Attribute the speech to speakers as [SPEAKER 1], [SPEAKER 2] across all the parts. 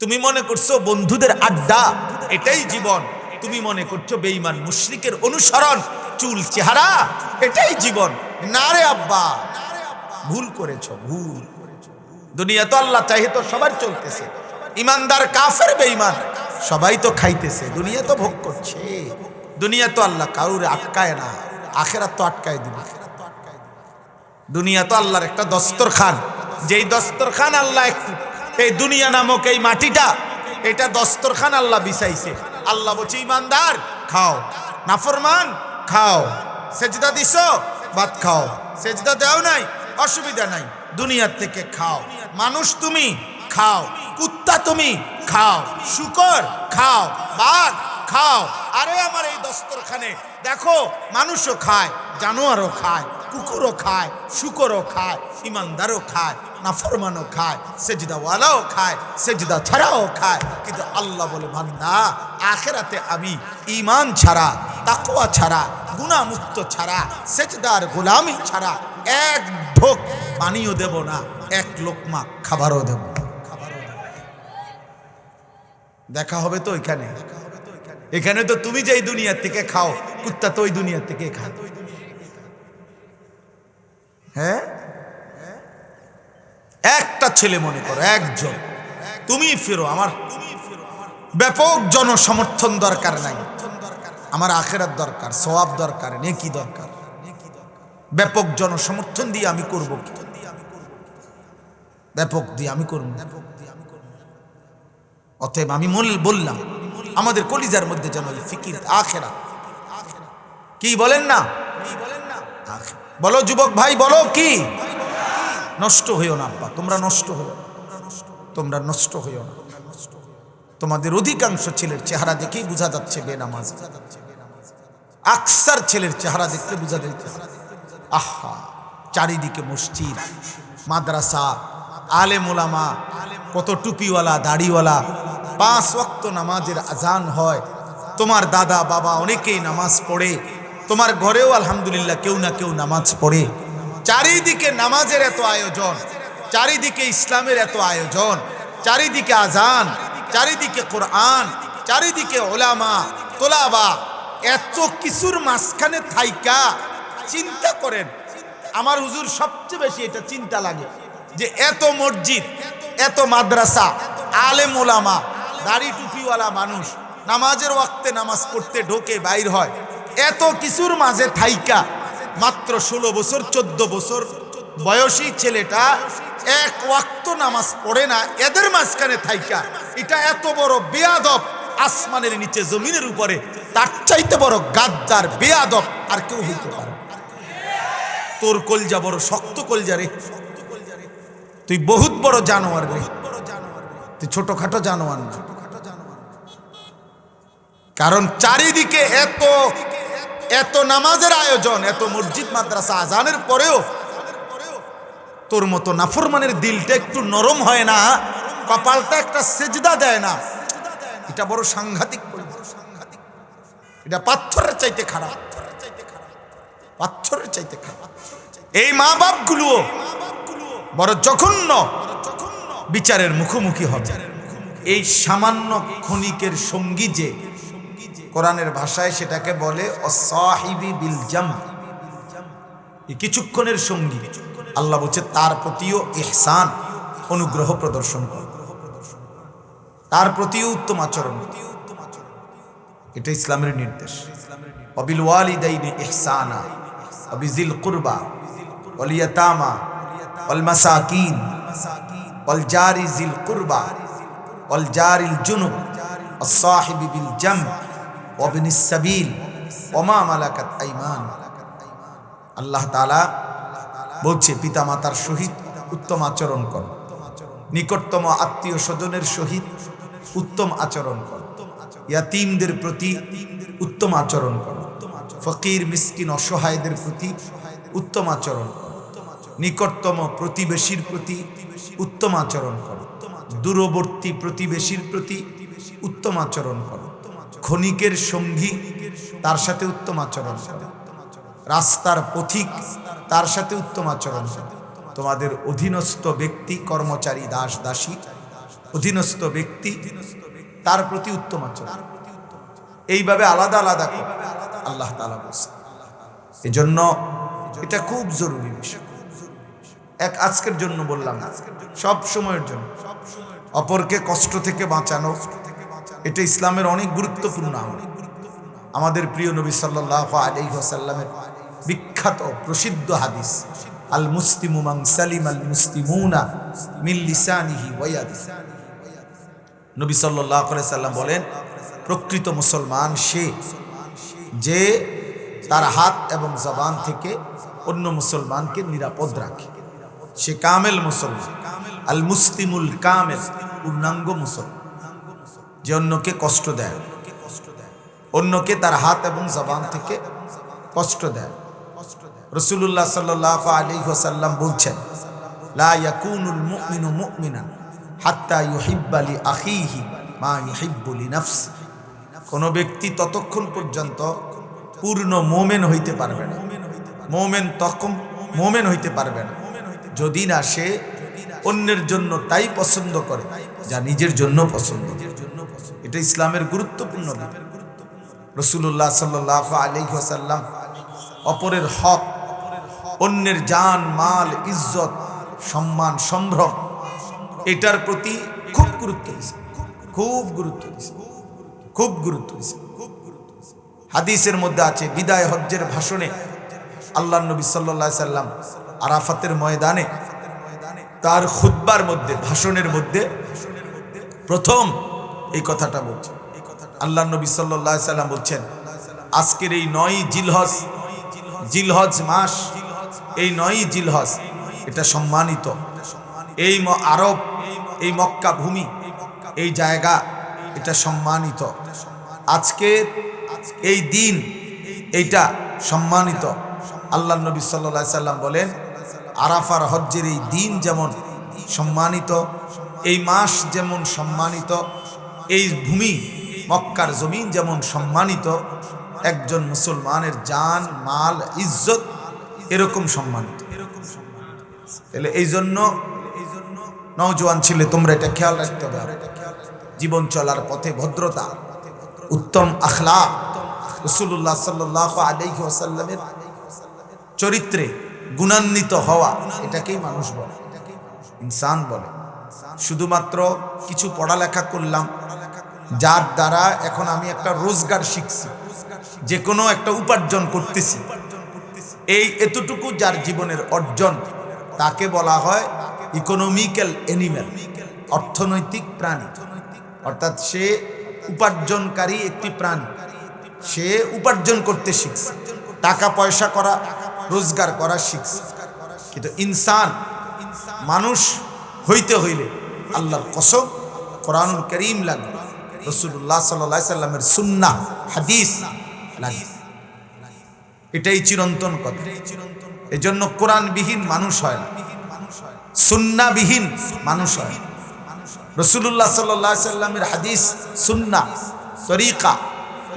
[SPEAKER 1] তুমি মনে করছো বন্ধুদের আড্ডা এটাই জীবন, তুমি মনে করছো বেঈমান মুশরিকের অনুসরণ চুল চেহারা এটাই জীবন। না রে আব্বা, ভুল করেছো, ভুল। দুনিয়া তো আল্লাহ চাহে তো সবার চলতেছে, ইমানদার কাফের বেঈমান সবাই তো খাইতেছে, দুনিয়া তো ভোগ করছে। দুনিয়া তো আল্লাহ কারুর আটকায় না, আখেরাত তো আটকায় দিবে। দুনিয়া তো আল্লাহর একটা দস্তরখান, যেই দস্তরখান আল্লাহ এই দুনিয়া নামক এই মাটিটা, এটা দস্তরখান আল্লাহ বিছাইছে। আল্লাহ বলছে ইমানদার খাও, নাফরমান খাও, সেজদা দিছো ভাত খাও, সেজদা দাও নাই অসুবিধা নাই, দুনিয়ার থেকে খাও। মানুষ তুমি খাও, কুত্তা তুমি খাও, শুকর খাও, বাঘ খাও। আরে আমার এই দস্তরখানে দেখো মানুষও খায়, জানোয়ারও খায়, কুকুরও খায়, শুকরও খায়, ইমানদারও খায়, নাফরমানও খায়, সেজদাওয়ালাও খায়, সেজদা ছাড়াও খায়। কিন্তু আল্লাহ বলে বান্দা আখেরাতে আমি ঈমান ছাড়া, তাকওয়া ছাড়া, গুনাহ মুক্ত ছাড়া, সেজদার গোলামি ছাড়া এক ঢোক পানিও দেব না, এক লোকমা খাবারও দেব না। দেখা হবে তো এখানে, এখানে তো তুমি যেই দুনিয়া থেকে খাও, কুত্তা তো ওই দুনিয়া থেকে খায়। হ্যাঁ, একটা ছেলে মনে করো, একজন, তুমি ফেরো। আমার ব্যাপক জনসমর্থন দরকার নাই, আমার আখেরাত দরকার, সওয়াব দরকার, নেকি দরকার। ব্যাপক জনসমর্থন দিয়ে আমি করব কি? ব্যাপক দিয়ে আমি করব। অতএব আমি বললাম আমাদের কলিজার মধ্যে যেন এই ফিকির আখেরাত। কি বলেন না? বলো যুবক ভাই, বলো কি? নষ্ট হইও না আব্বা, তোমরা নষ্ট হইও না, তোমরা নষ্ট হইও না। তোমাদের অধিকাংশ ছেলের চেহারা দেখেই বোঝা যাচ্ছে বেনামাজ। আকসার ছেলের চেহারা দেখতে বোঝা যাচ্ছে। আহা, চারিদিকে মসজিদ, মাদ্রাসা, আলেম ওলামা, কত টুপিওয়ালা, দাড়িওয়ালা, 5 ওয়াক্ত নামাজের আজান হয়। তোমার দাদা বাবা অনেকেই নামাজ পড়ে, তোমার ঘরেও আলহামদুলিল্লাহ কেউ না কেউ নামাজ পড়ে। চারিদিকে নামাজের এত আয়োজন, চারিদিকে ইসলামের এত আয়োজন, চারিদিকে আজান, চারিদিকে কোরআন, চারিদিকে ওলামা তোলাবা, এত কিছুর মাঝখানে থাইকা চিন্তা করেন। আমার হুজুর সবচেয়ে বেশি এটা চিন্তা লাগে যে এত মসজিদ, এত মাদ্রাসা, আলেম ওলামা, দাড়ি টুপিওয়ালা মানুষ নামাজের ওয়াক্তে নামাজ পড়তে ঢোকে বাইর হয়, এত কিছুর মাঝে থাইকা মাত্র 16 বছর 14 বছর বয়সী ছেলেটা এক ওয়াক্ত নামাজ পড়ে না, এদের মাঝখানে থাইকা এটা এত বড় বেয়াদব, আসমানের নিচে জমিনের উপরে তার চাইতে বড় গাদ্দার বেয়াদব আর কেউ হইতে পারে? তোর কলজা বড় শক্ত কলজা রে, তুই বহুত বড় জানোয়ার রে, তুই ছোটখাটো জানোয়ার না। কারণ চারিদিকে এত এত নামাজের আয়োজন, এত মসজিদ মাদ্রাসা আজানের পরেও তোর মতো নাফরমানের দিলটা একটু নরম হয় না, কপালটা একটা সেজদা দেয় না। এটা বড় সাংঘাতিক, এটা পাথরের চাইতে খারাপ, পাথরের চাইতে খারাপ। এই মা বাপ গুলো বড় জঘন্য বিচারের মুখোমুখি হবে। এই সামান্য ক্ষণিকের সঙ্গী যে, কোরআনের ভাষায় সেটাকে বলে অসাহিবি বিল জাম, এই কিছুক্ষণের সঙ্গী। আল্লাহ বলছে তার প্রতিও ইহসান, অনুগ্রহ প্রদর্শন কর, তার প্রতিও উত্তম আচরণ। এটা ইসলামের নির্দেশ। ওয়াবিল ওয়ালিদাইনি ইহসানা ওয়াবিজিল কুরবা ওয়াল ইয়াতামা ওয়াল মাসাকিন ওয়াল জারি জিল কুরবা ওয়াল জারিল জুনুব ওয়াস সাহিবি বিল জাম ওয়াবনিস সাবিল ওমা মালাকাত আইমান। আল্লাহ তাআলা বলছে পিতামাতার সহিত উত্তম আচরণ কর, নিকটতম আত্মীয় স্বজনের সহিত উত্তম আচরণ কর, ইয়াতীমদের প্রতি উত্তম আচরণ কর, ফকির মিসকিন অসহায়দের প্রতি উত্তম আচরণ কর, নিকটতম প্রতিবেশীর প্রতি উত্তম আচরণ কর, দূরবর্তী প্রতিবেশীর প্রতি উত্তম আচরণ কর, ক্ষণিকের সঙ্গী তার সাথে উত্তম আচরণ কর, রাস্তার পথিক তার সাথে উত্তম আচরণ কর, তোমাদের অধীনস্থ ব্যক্তি কর্মচারী দাস দাসী অধীনস্থ ব্যক্তি তার প্রতি উত্তম আচরণ, এইভাবে আলাদা আলাদা করে আল্লাহ তাআলা বলছেন। এজন্য এটা খুব জরুরি বিষয়। আজকের জন্য বললাম না, সব সময়ের জন্য অপরকে কষ্ট থেকে বাঁচানো, এটা ইসলামের অনেক গুরুত্বপূর্ণ আমল। আমাদের প্রিয় নবী সাল্লাল্লাহু আলাইহি ওয়াসাল্লামের বিখ্যাত প্রসিদ্ধ হাদিস, আল মুসলিমু মান সালিমাল মুসলিমুনা মিন লিসানিহি ওয়া ইয়াদিহি। নবী সাল্লাল্লাহু আলাইহি ওয়াসাল্লাম বলেন, প্রকৃত মুসলমান সে যে তার হাত এবং জবান থেকে অন্য মুসলমানকে নিরাপদ রাখে, সে কামেল মুসলমান। আল মুসলিমুল কামেল, পূর্ণাঙ্গ মুসলমান, যে অন্যকে কষ্ট দেয়, অন্যকে তার হাত এবং জবান থেকে কষ্ট দেয়। রাসূলুল্লাহ সাল্লাল্লাহু আলাইহি ওয়াসাল্লাম বলছেন, লা ইয়াকুনুল মুমিনু মুমিনান হাত্তা ইউহিব্বা লি আখিহি মা ইউহিব্বু লি নাফসি। কোন ব্যক্তি ততক্ষণ পর্যন্ত পূর্ণ মুমিন হইতে পারবে না, মুমিন হইতে পারবে না যদি না সে অন্যের জন্য তাই পছন্দ করে যা নিজের জন্য পছন্দ। এটা ইসলামের গুরুত্বপূর্ণ দিক। রাসূলুল্লাহ সাল্লাল্লাহু আলাইহি ওয়াসাল্লাম অপরের হক, অন্যের জান মাল ইজ্জত সম্মান সম্ভ্রম, এটার প্রতি খুব গুরুত্ব দিয়েছে, খুব গুরুত্ব দিয়েছে, খুব গুরুত্ব দিয়েছে। হাদিসের মধ্যে আছে, বিদায় হজ্জের ভাষণে আল্লাহ নবী সাল্লাল্লাহু আলাইহি সাল্লাম আরাফাতের ময়দানে তার খুতবার মধ্যে, ভাষণের মধ্যে প্রথম এই কথাটা বলছেন। আল্লাহ নবী সাল্লাল্লাহু আলাইহি সাল্লাম বলছেন, আজকের এই 9 জিলহজ মাস, এই 9 জিলহজ এটা সম্মানিত। এই আরব, এই মক্কা ভূমি, এই জায়গা এটা সম্মানিত। আজকের এই দিন এইটা সম্মানিত। আল্লাহ নবী সাল্লাল্লাহু আলাইহি সাল্লাম বলেন, আরাফার হজ্জের এই দিন যেমন সম্মানিত, এই মাস যেমন সম্মানিত, এই ভূমি মক্কার জমিন যেমন সম্মানিত, একজন মুসলমানের জান মাল ইজ্জত এরকম সম্মানিত। তাহলে এই জন্য নওজোয়ান ছেলে, তোমরা এটা খেয়াল রাখতে হবে। জীবন চলার পথে ভদ্রতা, উত্তম আখলাক, রাসূলুল্লাহ সাল্লাল্লাহু আলাইহি ওয়াসাল্লামের চরিত্রে গুণান্বিত হওয়া, এটাকেই মানুষ বলে, ইনসান বলে। শুধুমাত্র কিছু পড়ালেখা করলাম, যার দ্বারা এখন আমি একটা রোজগার শিখছি, যে কোনো একটা উপার্জন করতেছি, এতটুকু যার জীবনের অর্জন, তাকে বলা হয় ইকোনমিক্যাল অ্যানিম্যাল, অর্থনৈতিক প্রাণী। অর্থাৎ সে উপার্জনকারী একটি প্রাণী, সে উপার্জন করতে শিখছে, টাকা পয়সা করা, রোজগার করা শিখছে। কিন্তু ইনসান, মানুষ হইতে হইলে আল্লাহর কসম, কোরআনুল কারীম লাগবে, রাসূলুল্লাহ সাল্লাল্লাহু আলাইহি সাল্লামের সুন্নাহ হাদিস লাগবে। এটাই চিরন্তন কথা। এজন্য কোরআনবিহীন মানুষ হয় না, সুন্নাহবিহীন মানুষ হয়। রাসূলুল্লাহ সাল্লাল্লাহু আলাইহি সাল্লামের হাদিস, সুন্নাহ, তরিকা,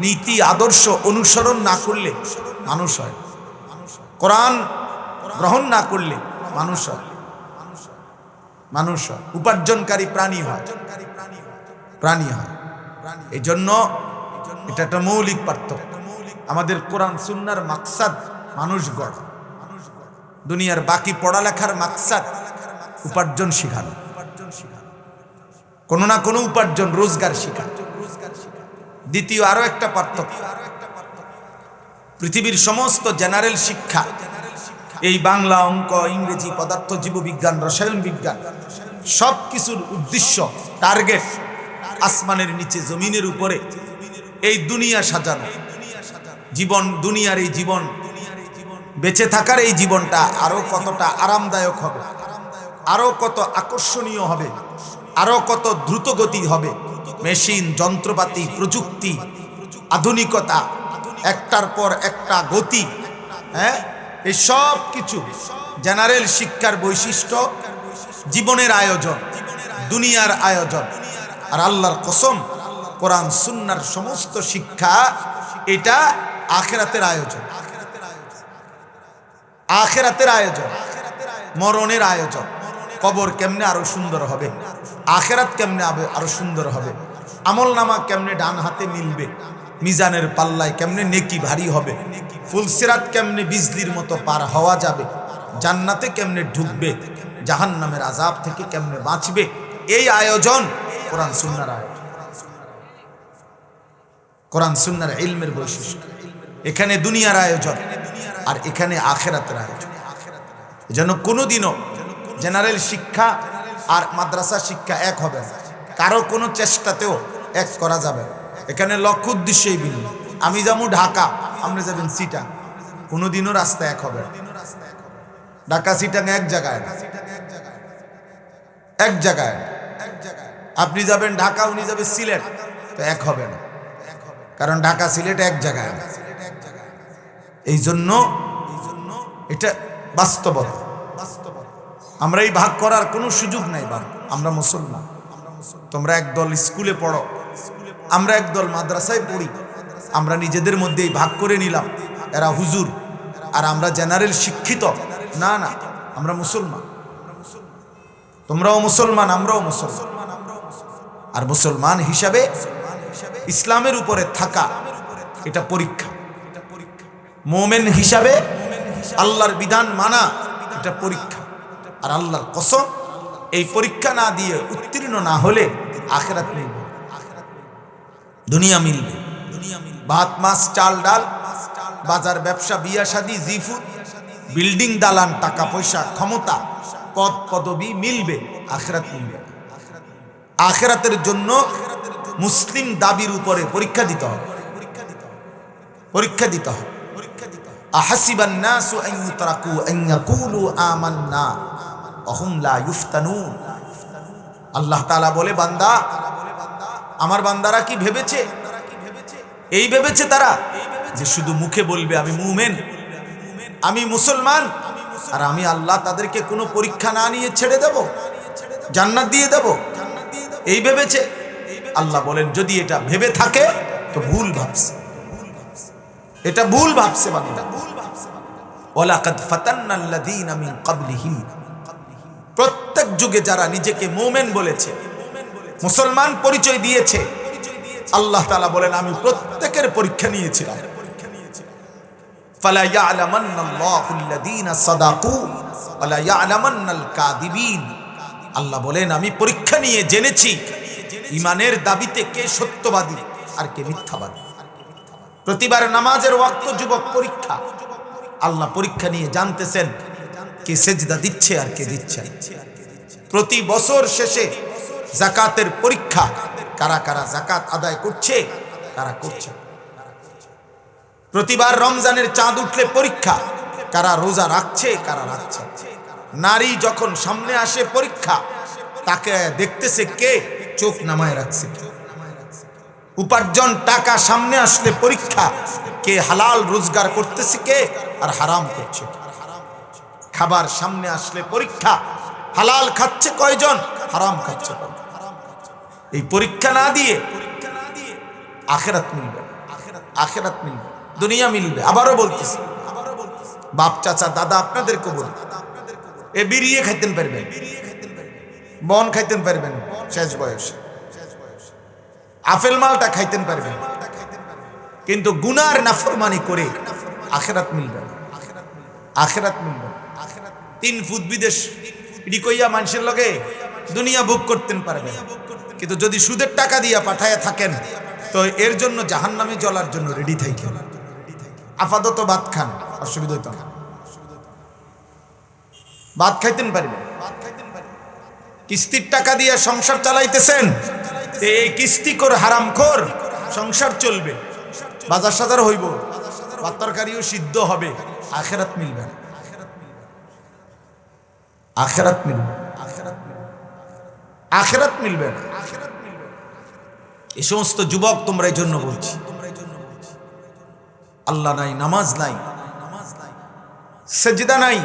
[SPEAKER 1] নীতি আদর্শ অনুসরণ না করলে মানুষ হয়। কোরআন গ্রহণ না করলে মানুষ হয়, উপার্জনকারী প্রাণী হয়। এই জন্য এটা একটা মৌলিক পার্থক্য। আমাদের কোরআন সুন্নাহর মাকসাদ মানুষ গড়া, দুনিয়ার বাকি পড়ালেখার মাকসাদ উপার্জন শিখানো, কোনো না কোনো উপার্জন রোজগার শিখানো। দ্বিতীয় আরো একটা পার্থক্য, পৃথিবীর সমস্ত জেনারেল শিক্ষা, এই বাংলা, অঙ্ক, ইংরেজি, পদার্থ, জীববিজ্ঞান, রসায়ন বিজ্ঞান, সব কিছুর উদ্দেশ্য, টার্গেট আসমানের নিচে জমিনের উপরে এই দুনিয়া সাজানো, জীবন, দুনিয়ার এই জীবন, বেঁচে থাকার এই জীবনটা আরো কতটা আরামদায়ক হবে, আরো কত আকর্ষণীয় হবে, আরো কত দ্রুতগতি হবে। মেশিন, যন্ত্রপাতি, প্রযুক্তি, আধুনিকতা, একটার পর একটা গতি, এই সব কিছু জেনারেল শিক্ষার বৈশিষ্ট্য, জীবনের আয়োজন, দুনিয়ার আয়োজন। আর আল্লাহর কসম, কোরআন সুন্নাহর সমস্ত শিক্ষা এটা আখিরাতের আয়োজন, আখিরাতের আয়োজন, মরণের আয়োজন। কবর কেমনে আরো সুন্দর হবে, আখেরাত কেমনে আরো সুন্দর হবে, আমল নামা কেমনে ডান হাতে মিলবে, মিজানের পাল্লায় কেমনে নেকি ভারী হবে, ফুলসিরাত কেমনে বিজলির মতো পার হওয়া যাবে, জান্নাতে কেমনে ঢুকবে, জাহান্নামের আযাব থেকে কেমনে বাঁচবে, এই আয়োজন কোরআন সুন্নাহর আয়োজন। কোরআন সুন্নাহর ইলমের বৈশিষ্ট্য। এখানে দুনিয়ার আয়োজন আর এখানে আখেরাতের আয়োজন। যেন কোনোদিনও জেনারেল শিক্ষা আর মাদ্রাসা শিক্ষা এক হবে না, কারো কোনো চেষ্টাতেও এক করা যাবে না। এখানে লক্ষ্য উদ্দেশ্যই ভিন্ন। আমি যাবো ঢাকা, আপনি যাবেন সিটাং, কোনোদিনও রাস্তা এক হবে না। ঢাকা সিটাং এক জায়গায় না, এক জায়গায়। আপনি যাবেন ঢাকা, উনি যাবে সিলেট, তো এক হবে না, কারণ ঢাকা সিলেট এক জায়গায় না। এই জন্য এটা বাস্তবতা। আমরা এই ভাগ করার কোনো সুযোগ নাই। বাবা, আমরা মুসলমান, তোমরা একদল স্কুলে পড়ো, আমরা একদল মাদ্রাসায় পড়ি। আমরা নিজেদের মধ্যে এই ভাগ করে নিলাম, এরা হুজুর আর আমরা জেনারেল শিক্ষিত। না না, আমরা মুসলমান, তোমরাও মুসলমান, আমরাও মুসলমান। আর মুসলমান হিসাবে ইসলামের উপরে থাকা এটা পরীক্ষা। মোমেন হিসাবে আল্লাহর বিধান মানা এটা পরীক্ষা। আর আল্লাহর কসম, এই পরীক্ষা না দিয়ে উত্তীর্ণ না হলে আখেরাত মিলবে, দুনিয়া মিলবে। ভাত মাছ চাল ডাল, বাজার ব্যবসা, বিয়া শাদী, জিফুত, বিল্ডিং দালান, টাকা পয়সা, ক্ষমতা, পদ পদবি মিলবে, আখেরাত মিলবে। আখেরাতের জন্য মুসলিম দাবির উপরে পরীক্ষা দিতে হবে, পরীক্ষা দিতে হবে। আহাসিবান নাসু আন ইউতরাকু আন ইয়াকুলু আমান্না ওয়া হুম লা ইফতানুন। আল্লাহ তাআলা বলে, বান্দা, আমার বান্দারা কি ভেবেছে? এই ভেবেছে তারা যে শুধু মুখে বলবে আমি মুমিন, আমি মুসলমান, আর আমি আল্লাহ তাদেরকে কোনো পরীক্ষা না নিয়ে ছেড়ে দেব, জান্নাত দিয়ে দেব, এই ভেবেছে? আল্লাহ বলেন, যদি এটা ভেবে থাকে তো ভুল ভাবছে, এটা ভুল ভাবছে বান্দা। ওয়ালাকাদ ফাতান্নাল্লাযীনা মিন ক্বাবলিহিম, প্রত্যেক যুগে যারা নিজেকে মুমিন বলেছে, মুসলমান পরিচয় দিয়েছে, আল্লাহ তাআলা বলেন আমি প্রত্যেকের পরীক্ষা নিয়েছিলাম। ফালা ইয়ালামান্নাল্লাহুল্লাযীনা সাদাকু ওয়া লা ইয়ালামান্নাল কাযিবিন। আল্লাহ বলেন আমি পরীক্ষা নিয়ে জেনেছি ঈমানের দাবিতে কে সত্যবাদী আর কে মিথ্যাবাদী। প্রতিবার নামাজের ওয়াক্ত যুবক পরীক্ষা, আল্লাহ পরীক্ষা নিয়ে জানতেছেন কে সেজদা দিচ্ছে আর কে দিচ্ছে। প্রতি বছর শেষে যাকাতের পরীক্ষা, কারা কারা যাকাত আদায় করছে, কারা করছে। প্রতিবার রমজানের চাঁদ উঠলে পরীক্ষা, কারা রোজা রাখছে, কারা রাখছে। নারী যখন সামনে আসে পরীক্ষা, তাকে দেখতেছে কে চোখ নামায় রাখছে। উপার্জন টাকা সামনে আসলে পরীক্ষা, কে হালাল রোজগার করতেছে কে আর হারাম করছে। খাবার সামনে আসলে পরীক্ষা, হালাল খাচ্ছে কয়জন, হারাম খাচ্ছে কয়জন। এই পরীক্ষা না দিয়ে আখেরাত মিলবে, আখেরাত মিলবে, দুনিয়া মিলবে। আবারও বলতেছি, বাপ চাচা দাদা আপনাদেরকে বলি, এ বিড়িয়ে খাইতেন পারবেন, বন খাইতেন পারবেন শেষ বয়সে, আপেল মালটা খাইতেন পারবেন, কিন্তু গুনার নাফরমানি করে আখেরাত মিলবে না, আখেরাত মিলবে না। 3 ফুট বিদেশ ইডি কইয়া মানুষের লগে দুনিয়া ভোগ করতেন পারবেন, কিন্তু যদি সুদের টাকা দিয়া পাঠায়া থাকেন তো এর জন্য জাহান্নামে জ্বলার জন্য রেডি থাকেন। আপাতত ভাত খান, অসুবিধা হইতো না, ভাত খাইতেন পারবেন। কিস্তির টাকা দিয়ে সংসার চালাইতেছেন, এই কিস্তিখোর হারামখোর সংসার চলবে, বাজার সাজার হইব, ভাত তরকারিও সিদ্ধ হবে, আখেরাত মিলবে, আখেরাত মিলবে, আখেরাত মিলবে না। এই সমস্ত যুবক তোমরা এই জন্য বলছি, আল্লাহ নাই, নামাজ নাই, সেজদা নাই,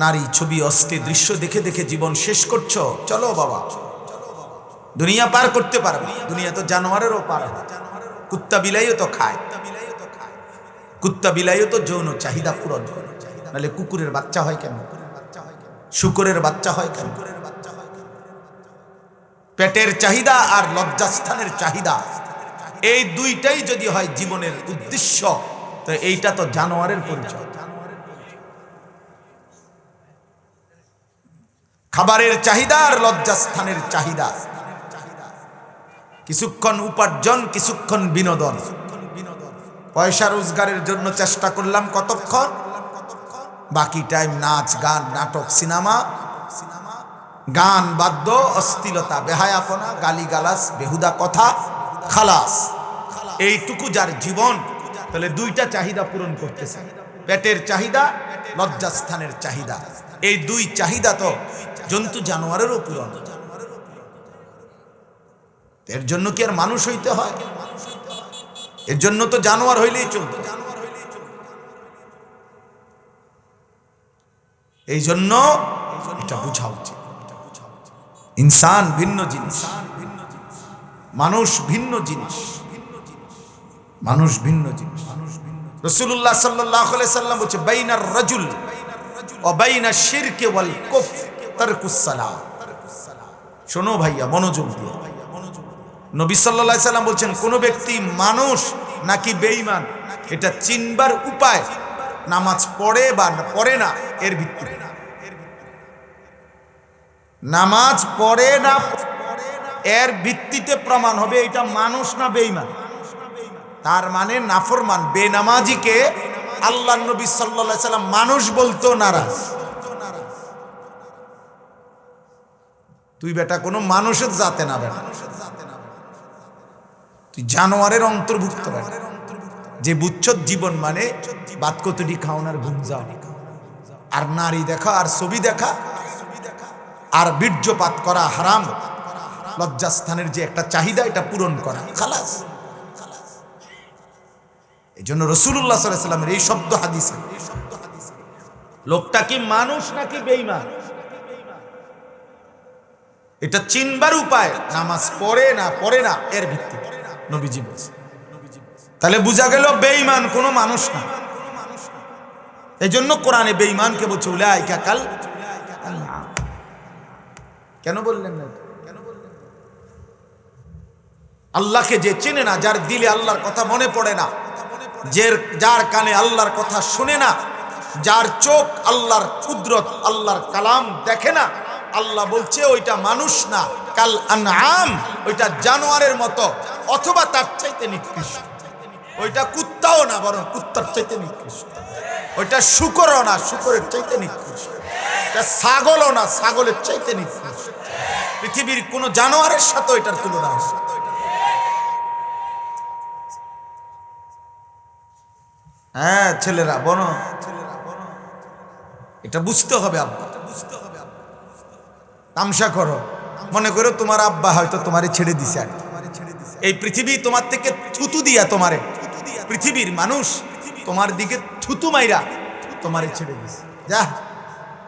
[SPEAKER 1] নারী ছবি অশ্লীল দৃশ্য দেখে দেখে জীবন শেষ করছো। চলো বাবা, দুনিয়া পার করতে পারবে, দুনিয়া তো জানোয়ারেরও পার, কুত্তা বিলাইও তো খায়, কুত্তা বিলাইও তো যৌন চাহিদা পূরণ করে, নাহলে কুকুরের বাচ্চা হয় কেন? শুকরের বাচ্চা হয় কেন? পেটের চাহিদা আর লজ্জাস্থানের চাহিদা, এই দুইটাই যদি হয় জীবনের উদ্দেশ্য, তো এইটা তো জানোয়ারের পরিচয়। খাবারের চাহিদা আর লজ্জাস্থানের চাহিদা, কিছুক্ষণ উপার্জন, কিছুক্ষণ বিনোদন। পয়সা রোজগারের জন্য চেষ্টা করলাম কতক্ষণ, বাকি টাইম নাচ গান নাটক সিনেমা, গান বাদ্য, অশ্লীলতা, বেহায়াপনা, গালিগালাজ, বেহুদা কথা, খালাস, এইটুকু যার জীবন, তাহলে দুইটা চাহিদা পূরণ করতেছে, পেটের চাহিদা, লজ্জাস্থানের চাহিদা। এই দুই চাহিদা তো জন্তু জানোয়ারেরও পূরণ। এর জন্য কি আর মানুষ হইতে হয়? এর জন্য তো জানোয়ার হইলেই চলত। এই জন্য এটা বুঝা উচিত, ইনসান ভিন্ন জিনিস, মানুষ ভিন্ন জিনিস, মানুষ ভিন্ন জিনিস। রাসূলুল্লাহ সাল্লাল্লাহু আলাইহি সাল্লাম বলেছে, বাইনার রাজুল ওয়া বাইনা শিরকি ওয়াল কুফর তারকুস সালাহ। শোনো ভাইয়া, মনোযোগ দিয়ে। নবী সাল্লাল্লাহু আলাইহি সাল্লাম বলছেন, কোন ব্যক্তি মানুষ নাকি বেঈমান এটা চিনবার উপায় নামাজ পড়ে বা পড়ে না এর ভিত্তিতে। নামাজ পড়ে না এর ভিত্তিতে প্রমাণ হবে এটা মানুষ না বেঈমান। তার মানে নাফরমান বেনামাজিকে আল্লাহর নবী সাল্লাল্লাহু আলাইহি সাল্লাম মানুষ বলতো নারাজ। তুই বেটা কোনো মানুষের জাতে না, বেটা তুই জানোয়ারের অন্তর্ভুক্ত বেটা। যে বুচ্ছদ জীবন মানে বাত কতটি খাওয়ানোর ঘুম যাও, আর নারী দেখা, আর ছবি দেখা, আর বীর্যপাত করা হারাম, লজ্জাস্থানের যে একটা চাহিদা এটা পূরণ করা, খালাস। এই জন্য রাসূলুল্লাহ সাল্লাল্লাহু আলাইহি সাল্লামের এই শব্দ হাদিসে, লোকটা কি মানুষ নাকি বেঈমান এটা চিনবার উপায় নামাজ পড়ে না পড়ে না এর ভিত্তিতে নবীজি বলেছেন। তাহলে বোঝা গেল বেঈমান কোনো মানুষ না। এই জন্য কোরআনে বেঈমানকে বলছে উলাইকা কাল। কেন বললেন না? আল্লাহকে যে চেনে না, যার দিলে আল্লাহর কথা মনে পড়ে না, যার কানে আল্লাহর কথা শুনে না, যার চোখ আল্লাহর কুদরত আল্লাহর কালাম দেখে না, আল্লাহ বলছে ওইটা মানুষ না, কাল আনআম, ওইটা জানোয়ারের মতো অথবা তার চাইতে নিকৃষ্ট। ওইটা কুত্তাও না, বরং কুত্তার চাইতে নিকৃষ্ট। ওইটা শুকরও না, শুকরের চাইতে নিকৃষ্ট। এটা ছাগলও না, ছাগলের চাইতে নিকৃষ্ট। পৃথিবীর কোন জানোয়ারের সাথে এটার তুলনা হয়। হ্যাঁ ছেলেরা বনো, এটা বুঝতে হবে। আব্বা তামসা করো, মনে করো তোমার আব্বা হয়তো তোমারে ছেড়ে দিছে, আর এই পৃথিবী তোমার থেকে থুতু দিয়া, তোমারে পৃথিবীর মানুষ তোমার দিকে থুতু মাইরা তোমারে ছেড়ে দিছে, যা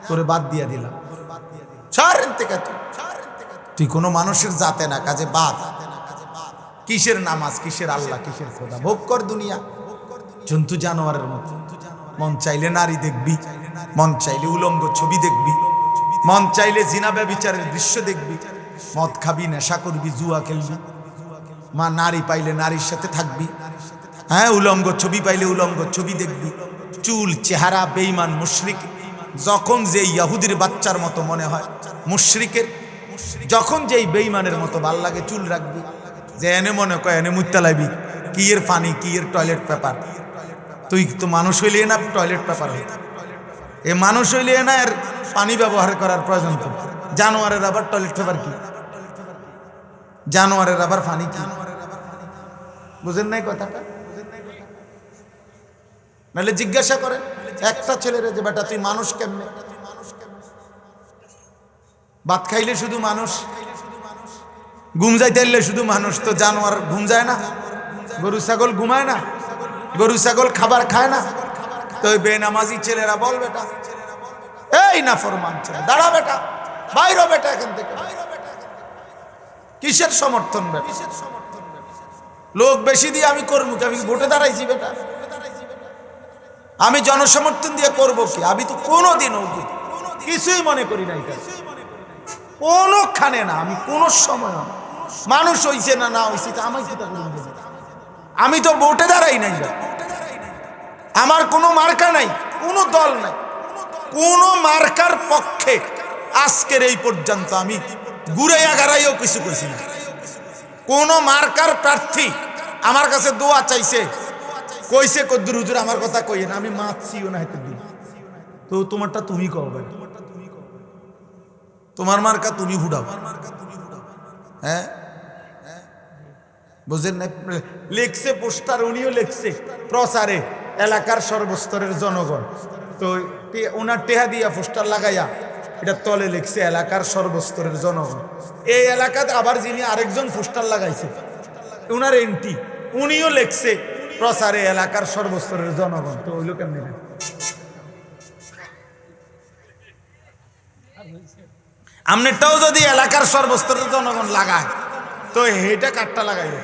[SPEAKER 1] তোরে বাদ দিয়া দিলাম, তুই কোনো মানুষের জাতে না, কাজে বাদ। কিসের নামাজ, কিসের আল্লাহ, কিসের খোদা, ভোগ কর দুনিয়া। জন্তু জানোয়ারের মতো মন চাইলে নারী দেখবি, মন চাইলে উলঙ্গ ছবি দেখবি, মন চাইলে জিনা ব্যভিচারের দৃশ্য দেখবি, মদ খাবি, নেশা করবি, জুয়া খেলবি, মা নারী পাইলে নারীর সাথে থাকবি, হ্যাঁ উলঙ্গ ছবি পাইলে উলঙ্গ ছবি দেখবি, চুল চেহারা বেঈমান মুশরিক, যখন যেই ইহুদির বাচ্চার মতো মনে হয় মুশরিকের, যখন যেই বেঈমানের মতো ভাল লাগে চুল রাখবি, যে এনে মনে কয় এনে মুত্তা লাইবি, কি এর পানি, কি এর টয়লেট পেপার। তুই তো মানুষ হইলে না টয়লেট পেপার হইতে, এ মানুষ হইলে না এর পানি ব্যবহার করার প্রয়োজন তো। জানোয়ারের আবার টয়লেট পেপার কি, জানোয়ারের আবার পানি কি, বুঝেন নাই কথাটা? নাহলে জিজ্ঞাসা করেন একটা ছেলেরে যে বেটা তুই মানুষ কেমনে? ভাত খাইলে শুধু মানুষ, ঘুম যাইতে শুধু মানুষ, তো জানোয়ার ঘুম যায় না? গরু ছাগল ঘুমায় না? গরু ছাগল খাবার খায় না? তো ওই বেনামাজি ছেলেরা বল বেটা, এই নাফরমান ছেলে দাঁড়া বেটা, বাইরো বেটা এখান থেকে। কিসের সমর্থন বেটা? লোক বেশি দিয়ে আমি করবো কি? আমি ভোটে দাঁড়াইছি বেটা, আমি জনসমর্থন দিয়ে করবো কি? আমি তো কোনোদিন কিছুই মনে করি না। এটা কোনোখানে না, আমি কোনো সময় না। মানুষ হইছে না না হইছে আমার কি, আমি তো ভোটে দাঁড়াই নাই, আমার কোনো মার্কা নাই, কোনো দল নাই, কোনো মার্কার পক্ষে আজকের এই পর্যন্ত আমি ঘুরাইয়া গাড়াইও কিছু কইছি না। কোন মার্কার প্রার্থী আমার কাছে দোয়া চাইছে, কইছে কদ্দুর হুজুর আমার কথা কইয়ে না, আমি মাতছিও না হেতে দিন। তো তোমারটা তুমি কও ভাই, তোমার মার্কা তুমি হুডাও। হ্যাঁ বুঝেন না? লিখছে পোস্টার, উনিও লিখছে প্রচারে এলাকার সর্বস্তরের জনগণ। তো ওনার টেহা দিয়া পোস্টার লাগাইয়া এটা তলে লিখছে এলাকার সর্বস্তরের জনগণ। এই এলাকাতে আবার যিনি আরেকজন পোস্টার লাগাইছে ওনার এন্টি, উনিও লিখছে প্রচারে এলাকার সর্বস্তরের জনগণ। তো ওইলো কেমনি? আমনেরটাও যদি এলাকার সর্বস্তরের জনগণ লাগায় তো এটা কাটটা লাগাইবে,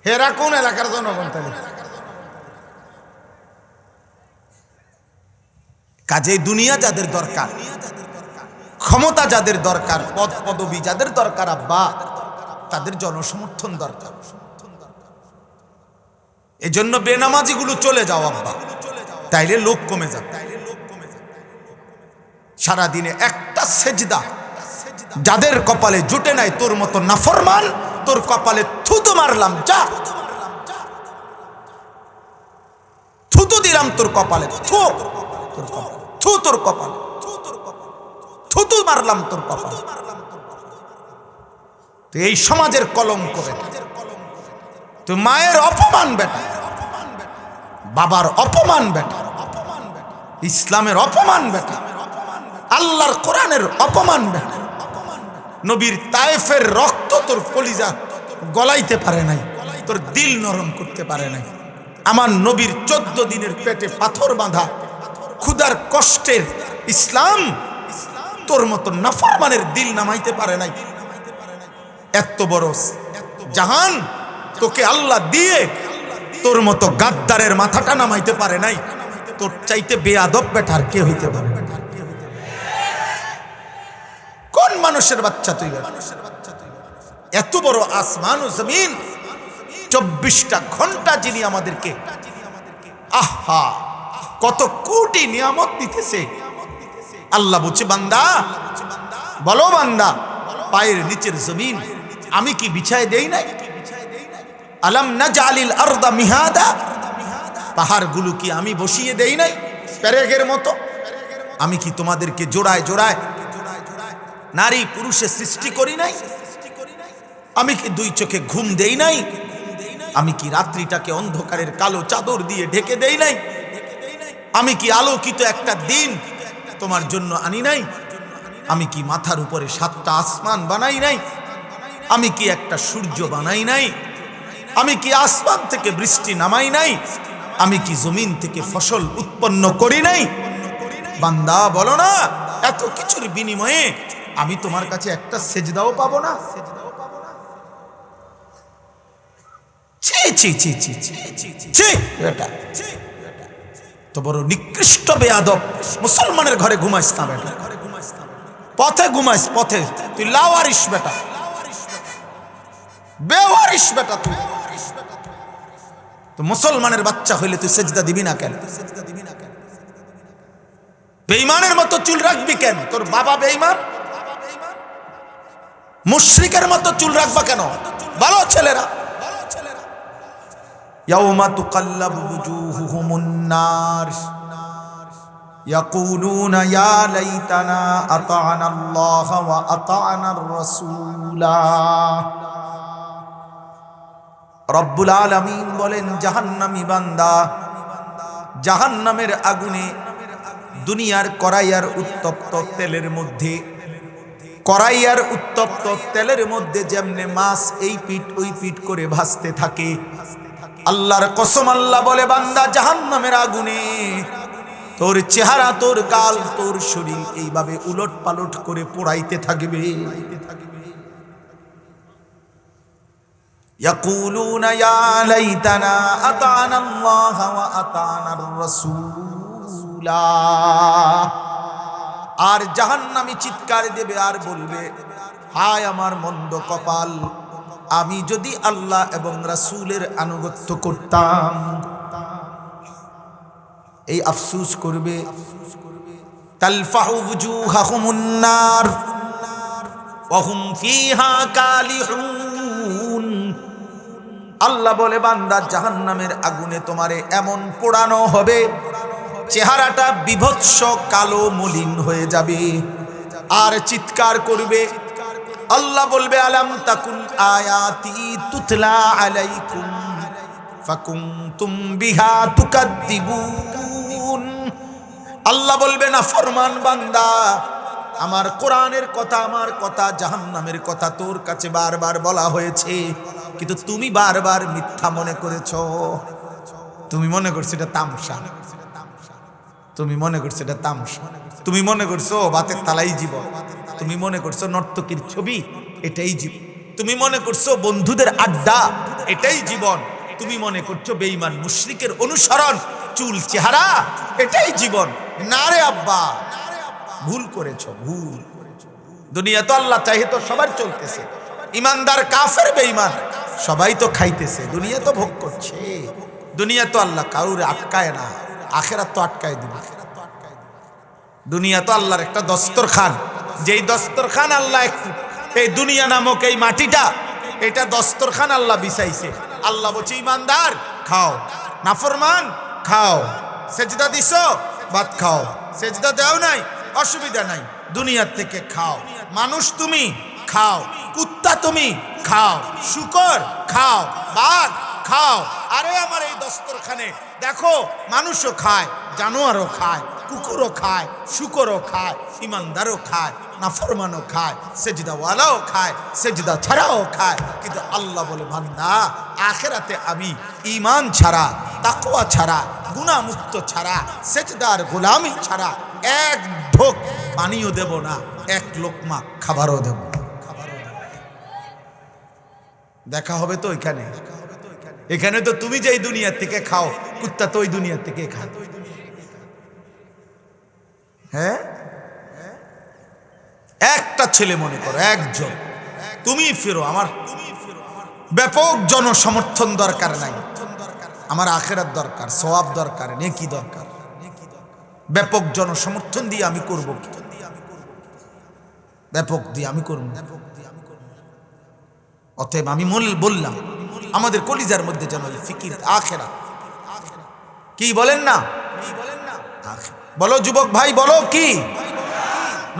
[SPEAKER 1] হেরা কোন এলাকার জনগণ? তাহলে কাজেই দুনিয়া যাদের দরকার, ক্ষমতা যাদের দরকার, পদ পদবি যাদের দরকার, আব্বা তাদের জনসমর্থন দরকার। এজন্য বেনামাজি গুলো চলে যাও আব্বা, তাইলে লোক কমে যাবে। সারাদিনে একটা সেজদা যাদের কপালে জুটে নাই, তোর মতো নাফরমান, তোর কপালে থুতু মারলাম, যা থুতু দিলাম তোর কপালে, থু তোর কপালে, থুতু মারলাম তোর কপালে। তো এই সমাজের কলঙ্ক বেটা, তো মায়ের অপমান বেটা, বাবার অপমান বেটা, ইসলামের অপমান বেটা, আল্লাহর কোরআনের অপমান বেটা। নবীর তায়েফের রক্ত তোর কলিজা গলাইতে পারে নাই, তোর দিল নরম করতে পারে নাই। আমার নবীর 14 দিনের পেটে পাথর বাঁধা ক্ষুধার কষ্টের ইসলাম তোর মতো নাফরমানের দিল নামাইতে পারে নাই। এত বড় জাহান তোকে আল্লাহ দিয়ে তোর মতো গাদ্দারের মাথাটা নামাইতে পারে নাই। তোর চাইতে বেয়াদব বেটার কে হইতে পারে? কোন মানুষের বাচ্চা তুই? এত বড় আসমান ও জমিন 24টা ঘন্টা যিনি আমাদেরকে, আহা কত কোটি নিয়ামত দিতেছে। আল্লাহ বলছে বান্দা, বলো বান্দা, পায়ের নিচের জমিন আমি কি বিছায় দেই নাই? আলাম নাজআলিল আরদা মিহাদা, পাহাড়গুলো কি আমি বসিয়ে দেই নাই পেরেকের মতো? আমি কি তোমাদেরকে জোড়ায় জোড়ায় নারী পুরুষে সৃষ্টি করি নাই? আমি কি 2 চোখে ঘুম দেই নাই? আমি কি রাত্রিটাকে অন্ধকারের কালো চাদর দিয়ে ঢেকে দেই নাই? আমি কি আলোকিত একটা দিন তোমার জন্য আনি নাই? আমি কি মাথার উপরে 7টা আসমান বানাই নাই? আমি কি একটা সূর্য বানাই নাই? আমি কি আসমান থেকে বৃষ্টি নামাই নাই? আমি কি জমিন থেকে ফসল উৎপন্ন করি নাই? বান্দা বলো না, এত কিছুর বিনিময়ে আমি তোমার কাছে একটা সেজদাও পাবো না? ছি ছি ছি ছি ছি, বেটা তো বড় নিকৃষ্ট বেয়াদব। মুসলমানের ঘরে ঘুমাইস না বেটা, পথে ঘুমাইস, পথে। তুই লাওয়ারিস বেটা, বেওয়ারিস বেটা তুই। তো মুসলমানের বাচ্চা হইলে তুই সেজদা দিবি না কেন? বেঈমানের মতো চুল রাখবি কেন? তোর বাবা বেঈমান, মুশরিকের মতো চুল রাখবা কেন? ভালো ছেলেরা, ইয়াউমা তুকাল্লাবু ওয়ুজুহুহুমুন নার ইয়াকুলুনা ইয়া লাইতানা আতা'না আল্লাহ ওয়া আতা'নার রাসূলা। রব্বুল আলামিন বলেন, জাহান্নামী বান্দা জাহান্নামের আগুনে, দুনিয়ার কড়াইয়ার উত্তপ্ত তেলের মধ্যে, কড়াইয়ার উত্তপ্ত তেলের মধ্যে যেমনে মাছ এই পিঠ ওই পিঠ করে ভাসতে থাকে, আল্লাহর কসম আল্লাহ বলে বান্দা জাহান্নামের আগুনে তোর চেহারা, তোর গাল, তোর শরীর এইভাবে উলট পালট করে পোড়াইতে থাকবে। ইয়াকুলুনা ইয়া লাইতানা আতা'না আল্লাহ ওয়া আতা'নার রাসূল। লাউলা। আর জাহান্নামী চিৎকার দেবে আর বলবে, হায় আমার মন্দ কপাল, আমি যদি আল্লাহ এবং রাসূলের আনুগত্য করতাম। এই আফসোস করবে। তালফাহু ওয়ুজুহাহুমুন নার ওয়া হুম ফিহা কালিহুন। আল্লাহ বলে, বান্দা জাহান্নামের আগুনে তোমারে এমন পোড়ানো হবে, চেহারাটা বিভৎস কালো মলিন হয়ে যাবে। আর চিৎকার করবে, আল্লাহ বলবে, আলাম তাকুন আয়াতি তুতলা আলাইকুম ফাকুনতুম বিহা তুকাদ্দিবুন। আল্লাহ বলবে, না ফরমান বান্দা, আমার কোরআনের কথা, আমার কথা, জাহান্নামের কথা তোর কাছে বারবার বলা হয়েছে, কিন্তু তুমি বারবার মিথ্যা মনে করেছো। তুমি মনে করছো এটা তামসা, তুমি মনে করছো এটা তামসা, তুমি মনে করছো বাতের তালাই জীবন, তুমি মনে করছো নর্তকীর ছবি এটাই জীবন, তুমি মনে করছো বন্ধুদের আড্ডা এটাই জীবন, তুমি মনে করছো বেঈমান মুশরিকের অনুসরণ, চুল চেহারা এটাই জীবন। না রে আব্বা, ভুল করেছো, ভুল। দুনিয়া তো আল্লাহ চাহে তো সবার চলতেছে, ইমানদার কাফের বেঈমান সবাই তো খাইতেছে, দুনিয়া তো ভোগ করছে। দুনিয়া তো আল্লাহ কারুর আটকায় না, আখেরাত তো আটকায় দিবে। দুনিয়া তো আল্লাহর একটা দস্তরখান, যেই দস্তরখান আল্লাহ এই দুনিয়া নামক এই মাটিটা, এটা দস্তরখান আল্লাহ বিছাইছে। আল্লাহ বলছে, ইমানদার খাও, নাফরমান খাও, সেজদা দিছো ভাত খাও, সেজদা দাও নাই অসুবিধা নাই, দুনিয়ার থেকে খাও। মানুষ তুমি খাও, কুত্তা তুমি খাও, শুকর খাও, বাঘ খাও। আরে আমার এই দস্তরখানে দেখো, মানুষও খায়, জানোয়ারও খায়, কুকুরও খায়, শুকরও খায়, ইমানদারও খায়, নাফরমানও খায়, সেজদাওয়ালাও খায়, সেজদা ছাড়াও খায়। কিন্তু আল্লাহ বলে, বান্দা আখিরাতে আমি ঈমান ছাড়া, তাকওয়া ছাড়া, গুনাহ মুক্ত ছাড়া, সেজদার গোলামি ছাড়া এক ঢোক পানিও দেব না, এক লোকমা খাবারও দেব না। দেখা হবে তো এখানে, এখানে তো তুমি যেই দুনিয়া থেকে খাও, কুত্তা তো ওই দুনিয়া থেকে খায়। হ্যাঁ, একটা ছেলে মনে করো, একজন, তুমি ফেরো। আমার ব্যাপক জনসমর্থন দরকার নাই, আমার আখিরাত দরকার, সওয়াব দরকার, নেকি দরকার। ব্যাপক জনসমর্থন দিয়ে আমি করব কি? ব্যাপক দিয়ে আমি করব। অতএব আমি বললাম, আমাদের কলিজার মধ্যে যেন এই ফিকির আখিরাত। কি বলেন না? বলো যুবক ভাই, বলো কি?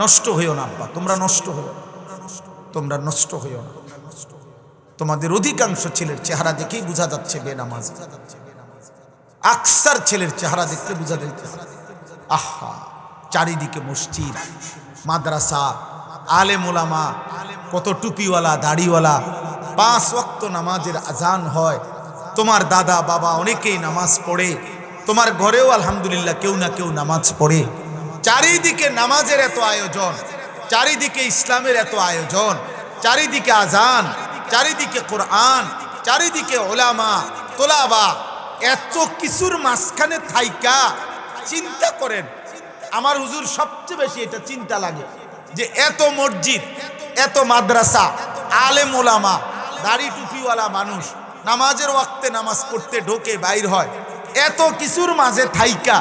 [SPEAKER 1] নষ্ট হইও না আব্বা, তোমরা নষ্ট হইও, তোমরা নষ্ট হইও না। তোমাদের অধিকাংশ ছেলের চেহারা দেখেই বোঝা যাচ্ছে বেনামাজ। আকসার ছেলের চেহারা দেখতে বোঝা যাচ্ছে, আহা, চারিদিকে মসজিদ, মাদ্রাসা, আলেম ওলামা, কত টুপিওয়ালা, দাড়িওয়ালা, 5 ওয়াক্ত নামাজের আজান হয়, তোমার দাদা বাবা অনেকেই নামাজ পড়ে, তোমার ঘরেও আলহামদুলিল্লাহ কেউ না কেউ নামাজ পড়ে। চারিদিকে নামাজের এত আয়োজন, চারিদিকে ইসলামের এত আয়োজন, চারিদিকে আজান, চারিদিকে কোরআন, চারিদিকে ওলামা তোলাবা, এত কিছুর মাঝখানে থাইকা চিন্তা করেন। আমার হুজুর সবচেয়ে বেশি এটা চিন্তা লাগে যে এত মসজিদ, এত মাদ্রাসা, আলেম ওলামা, দাড়ি টুপিওয়ালা মানুষ নামাজের ওয়াক্তে নামাজ পড়তে ঢোকে বাইর হয়, এত কিছুর মাঝে থাইকা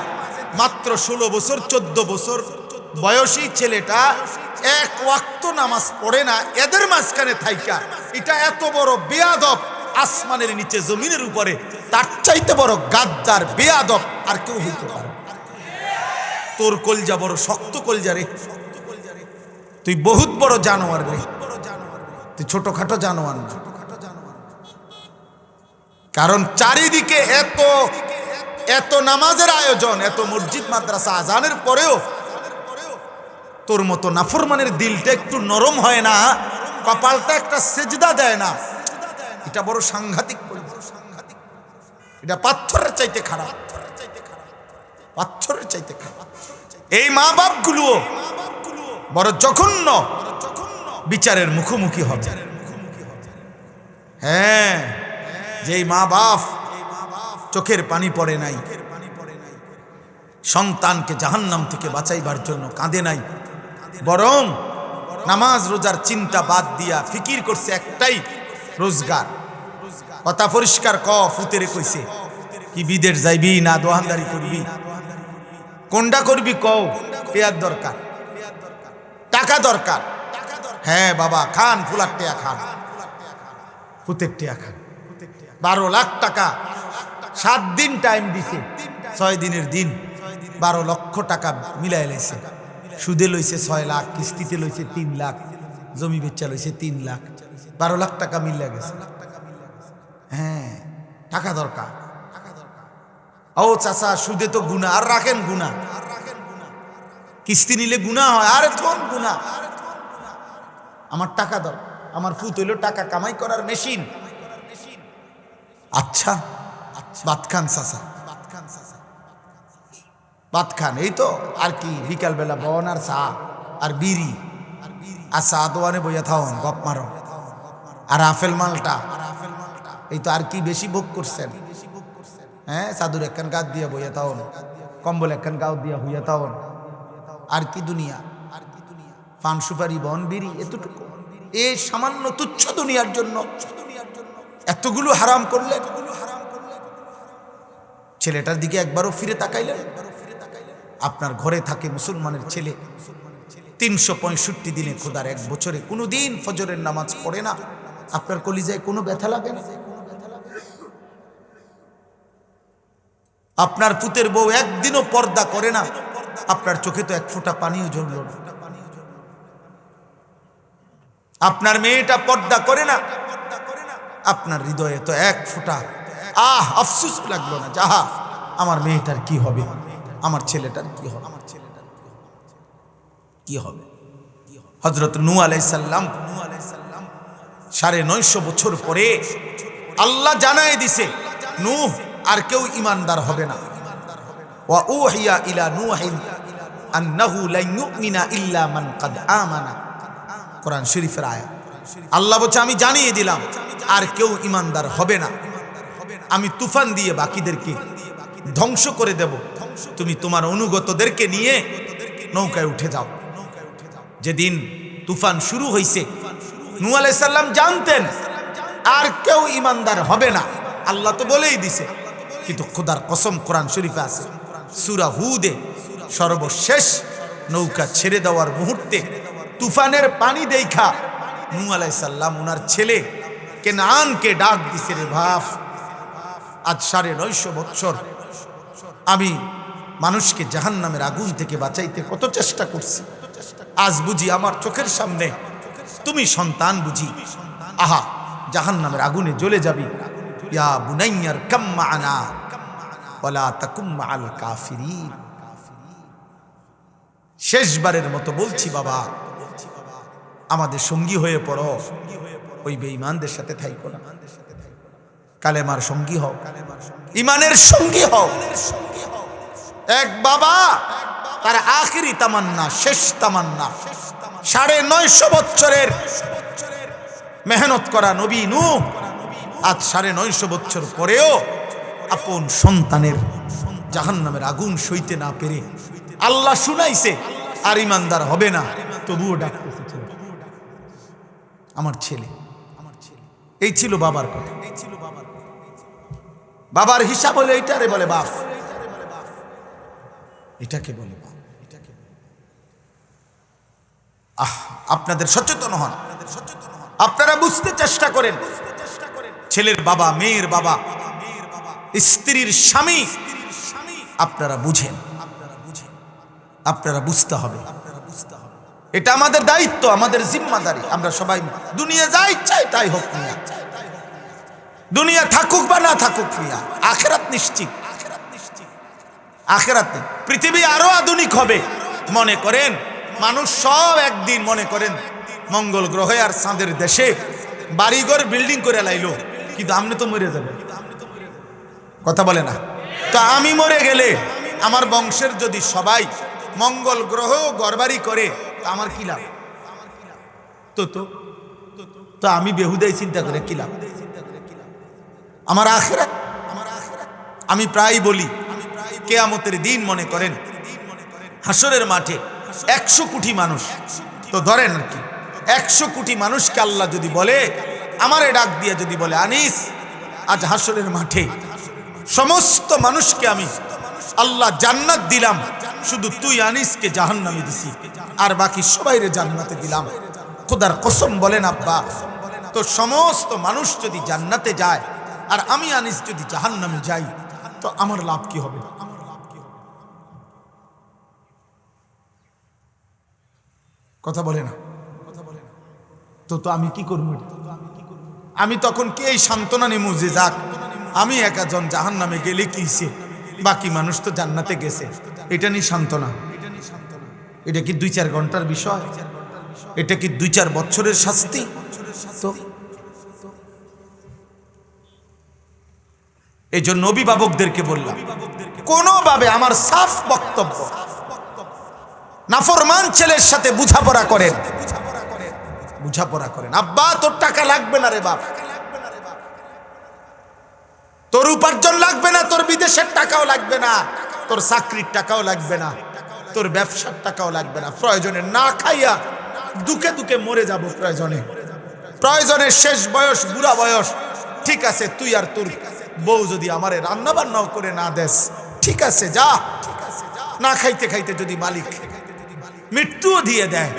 [SPEAKER 1] মাত্র 16 বছর 14 বছর বয়সী ছেলেটা এক ওয়াক্ত নামাজ পড়ে না, এদের মাঝখানে থাইকা এটা এত বড় বেয়াদব, আসমানের নিচে জমিনের উপরে তার চাইতে বড় গাদ্দার বেয়াদব আর কেউ হইতে পারে? তোর কলজা বড় শক্ত কলজা রে, তুই বহুত বড় জানোয়ার রে, তুই ছোটখাটো জানোয়ার না। কারণ চারিদিকে এত এত নামাজের আয়োজন, এত মসজিদ মাদ্রাসা আজানের পরেও তোর মতো নাফরমানের দিলটা একটু নরম হয় না, কপালটা একটা সেজদা দেয় না। এটা বড় সাংঘাতিক, এটা পাথরের চাইতে খারাপ, পাথরের চাইতে খারাপ। এই মা বাপ গুলো বড় জঘন্য বিচারের মুখোমুখি হবে। হ্যাঁ, যেই মা বাপ চোখের পানি পড়ে নাই, সন্তানকে জাহান্নাম থেকে বাঁচাইবার জন্য কাঁদে নাই, বরং নামাজ রোজার চিন্তা বাদ দিয়া ফিকির করছে একটাই রোজগার। কথা পরিষ্কার ক ফুতেরে কইছে কি বিদেশ যাইবি না দোহানদারি করবি, কোনটা করবি কও। পেয়ার দরকার, টাকা দরকার। হ্যাঁ বাবা খান, ফুলার টেয়া খান, ফুতের টেয়া খান। 12 লাখ টাকা 7 দিন টাইম দিছে, 6 দিনের দিন 12 লক্ষ টাকা মিলাই লাইছে। সুদে লইছে 6 লাখ, কিস্তিতে লইছে 3 লাখ, জমি বেচা লইছে 3 লাখ, 12 লাখ টাকা মিলে গেছে। হ্যাঁ টাকা দরকার। ও চাচা সুদে তো গুনাহ, আর রাখেন গুনাহ, কিস্তি নিলে গুনাহ হয়, আরে থন গুনাহ। আমার টাকা দাও, আমার ফুত হইল টাকা কামাই করার মেশিন। আচ্ছা ভাত খান চাচা, ভাত খান, এই তো আর কি, বিকালবেলা বন আর চা আর বিড়ি আর চা দোয়ানে বইয়া থাউন, গপ মারো আর আপেল মালটা, এই তো আর কি বেশি ভোগ করছেন। হ্যাঁ চাদুর একখান গাছ দিয়া বইয়া থাউন, কম্বল একখান গাও দিয়া হইয়া থাউন, আর কি দুনিয়া, পান সুপারি বন বিড়ি এতটুকু, এই সামান্য তুচ্ছ দুনিয়ার জন্য এতগুলো হারাম করলে। ছেলেটার দিকে একবারও ফিরে তাকাইলেন? আপনার ঘরে থাকে মুসলমানের ছেলে, 365 দিনে খোদার 1 বছরে কোনো দিন ফজরের নামাজ পড়ে না, আপনার কলিজায় কোনো ব্যথা লাগে না? আপনার পুতের বউ একদিনও পর্দা করে না, আপনার চোখে তো 1 ফোঁটা পানিও ঝরল না। আপনার মেয়েটা পর্দা করে না, আপনার হৃদয়ে তো 1 ফোঁটা আফসোস লাগলো না, যাহা আমার মেয়েটার কি হবে, আমার ছেলেটার কি হবে, কি হবে। হযরত নূহ আলাইহিস সালাম 950 বছর পরে আল্লাহ জানায় দিছে নূহ আর কেউ ঈমানদার হবে না। ওয়া উহিয়া ইলা নূহিন আন্নাহু লা ইউমিনা ইল্লা মান ক্বাদ আমানা, কোরআন শরীফের আয়াত। আল্লাহ বলছে আমি জানিয়ে দিলাম আর কেউ ঈমানদার হবে না, আমি তুফান দিয়ে বাকিদেরকে ধ্বংস করে দেব, তুমি তোমার অনুগতদেরকে নিয়ে নৌকায় উঠে যাও। যেদিন তুফান শুরু হয়েছে নূহ আলাইহিস সালাম জানতেন আর কেউ ঈমানদার হবে না, আল্লাহ তো বলেই দিছে। কিন্তু খোদার কসম কোরআন শরীফে আছে, সূরা হুদে সর্বশেষ নৌকা ছেড়ে দেওয়ার মুহূর্তে তুফানের পানি দেখা নূহ আলাইহিস সালাম ওনার ছেলে কেনানকে ডাক দিছে, রে বাপ আজ 950 বছর আমি মানুষকে জাহান্নামের আগুন থেকে বাঁচাইতে কত চেষ্টা করছি, আজ বুঝি আমার চোখের সামনে তুমি সন্তান বুঝি আহা জাহান্নামের আগুনে জ্বলে যাবি। ইয়া বুনাইয়ার কাম মা'ানা ওয়ালা তাকুম মা'আল কাফিরিন। শেষবারের মতো বলছি বাবা, আমাদের সঙ্গী হয়ে পড়ো, ওই বেঈমানদের সাথে থাইকো না, কালেমার সঙ্গী হও, ঈমানের সঙ্গী হও। এক বাবা তার আখিরি তামান্না, শেষ তামান্না, 950 বছরের মেহনত করা নবী নূহ আজ 950 বছর পরেও আপন সন্তানের জাহান্নামের আগুন সইতে না পেরে আল্লাহ শুনাইছে আর ঈমানদার হবে না, তবুও ডাকতেছে আমার ছেলে। এই ছিল বাবার কথা। বাবার হিসাব হলে এইটারে বলে বাপ, এটাকে বলে বাপ। আপনাদের সচেতন হন, আপনারা বুঝতে চেষ্টা করেন। ছেলের বাবা, মেয়ের বাবা, স্ত্রীর স্বামী, আপনারা বুঝেন, আপনারা বুঝতে হবে। এটা আমাদের দায়িত্ব, আমাদের জিম্মাদারি। আমরা সবাই দুনিয়া যা ইচ্ছা তাই হোক মিয়া, দুনিয়া থাকুক বা না থাকুক মিয়া, আখিরাত নিশ্চিত। আখিরাতে পৃথিবী আরো আধুনিক হবে। মনে করেন মানুষ সব একদিন মনে করেন মঙ্গল গ্রহে আর চাঁদের দেশে বাড়িঘর বিল্ডিং করে লাইলো, কিন্তু আপনি তো মরে যাবেন, কথা বলে না তো। আমি মরে গেলে আমার বংশের যদি সবাই মঙ্গল গ্রহ ঘরবাড়ি করে আমার কি লাভ? তো আমি বেহুদাই চিন্তা করে কি লাভ? আমার আখিরাত। আমি প্রায় বলি কিয়ামতের দিন মনে করেন হাসরের মাঠে 100 কোটি মানুষ, তো ধরেন আর কি 100 কোটি মানুষকে আল্লাহ যদি বলে, আমারে ডাক দিয়ে যদি বলে, আনিস আজ হাসরের মাঠে সমস্ত মানুষকে আমি আল্লাহ জান্নাত দিলাম, শুধু তুই আনিসকে জাহান্নামে দিছি, আর বাকি সবাইরে জান্নাতে দিলাম। খোদার কসম বলেন আব্বা, তো সমস্ত মানুষ যদি জান্নাতে যায় আর আমি আনিস যদি জাহান্নামে যাই, তো আমার লাভ কি হবে? কথা বলে না, তো আমি কি করবো? আমি তখন কি এই সান্ত্বনা নেমু যে যাক আমি একাজন জাহান্নামে গেলে কি হইছে, বাকি মানুষ তো জান্নাতে গেছে, এটা নিয়ে সান্ত্বনা? এটা কি 2-4 ঘন্টার বিষয়? এটা কি 2-4 বছরের শাস্তি? তো এই জন্য অভিভাবকদেরকে বললাম, কোনোভাবে আমার সাফ বক্তব্য, নাফরমান ছেলের সাথে বোঝাপড়া করেন, বোঝাপড়া করেন। আব্বা তোর টাকা লাগবে না রে বাপ, তোর উপার্জন লাগবে না, তোর বিদেশের টাকাও লাগবে না, তোর চাকরির টাকাও লাগবে না, তোর ব্যবসার টাকাও লাগবে না। প্রয়োজনে না খাইয়া দুকে দুকে মরে যাব, প্রয়োজনে শেষ বয়স, বুড়া বয়স, ঠিক আছে তুই আর তোর বউ যদি আমারে রান্না বান্নাও করে না দেস, ঠিক আছে যা, না খাইতে খাইতে যদি মালিক মৃত্যুও দিয়ে দেয়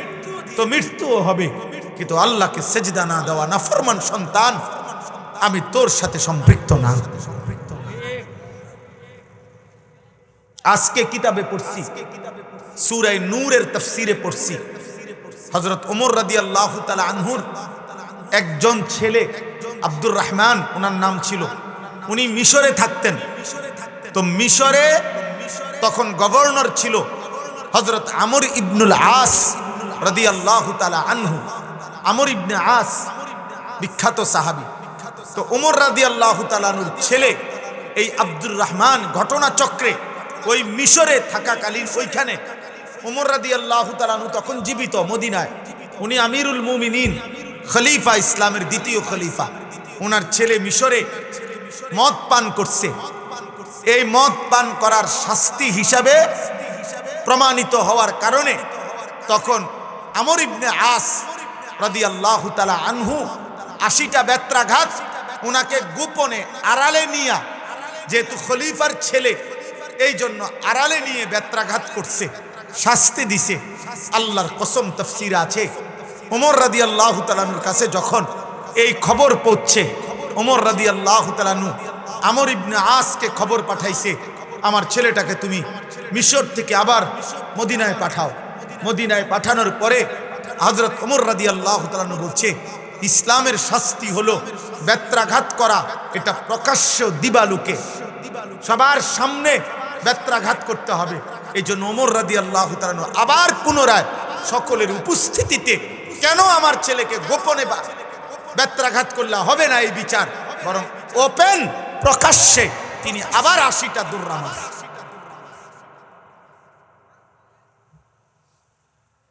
[SPEAKER 1] তো মৃত্যুও হবে, কিন্তু আল্লাহকে সেজদা না দেওয়া নাফরমান সন্তান আমি তোর সাথে সম্পৃক্ত না। আজকে কিতাবে পড়ছি, সূরা নূরের তাফসিরে পড়ছি, হযরত ওমর রাদিয়াল্লাহু তাআলা আনহুর একজন ছেলে আব্দুর রহমান ওনার নাম ছিল, উনি মিশরে থাকতেন। তো মিশরে তখন গভর্নর ছিল হযরত আমর ইবনুল আস রাদিয়াল্লাহু তাআলা আনহু। আমর ইবনে আস বিখ্যাত সাহাবী। তো ওমর রাদিয়াল্লাহু তাআলা আনহুর ছেলে এই আব্দুর রহমান ঘটনাচক্রে ওই মিশরে থাকাকালীন ওইখানে ওমর রাদিয়াল্লাহু তাআলা আনহু তখন জীবিত মদিনায়, উনি আমিরুল মুমিনিন, খলিফা, ইসলামের দ্বিতীয় খলিফা। ওনার ছেলে মিশরে মদ পান করছে, এই মদ পান করার শাস্তি হিসাবে প্রমাণিত হওয়ার কারণে তখন আমর ইবনে আস রাদিয়াল্লাহু তাআলা আনহু 80টা বেত্রাঘাত ওনাকে গোপনে আড়ালে নিয়ে, যেহেতু খলিফার ছেলে এই জন্য আড়ালে নিয়ে বেত্রাঘাত করছে, শাস্তি দিছে। আল্লাহর কসম তাফসীরে আছে, ওমর রাদিয়াল্লাহু তাআলা আনহুর কাছে যখন এই খবর পৌঁছে, ওমর রাদিয়াল্লাহু তাআলা আনহু আমর ইবনে আসকে খবর পাঠাইছে, আমার ছেলেটাকে তুমি মিশর থেকে আবার মদিনায় পাঠাও। মদিনায় পাঠানোর পরে হযরত ওমর রাদিয়াল্লাহু তাআলা আনহু বলছে, ইসলামের শাস্তি হলো বেত্রাঘাত করা, এটা প্রকাশ্য দিবালোকে সবার সামনে বেত্রাঘাত করতে হবে। এই জন্য ওমর রাদিয়াল্লাহু তাআলা আনহু আবার পুনরায় সকলের উপস্থিতিতে, কেন আমার ছেলেকে গোপনে বেত্রাঘাত করলে হবে না এই বিচার, বরং ওপেন প্রকাশ্যে তিনি আবার 80টা দুররা মারছেন।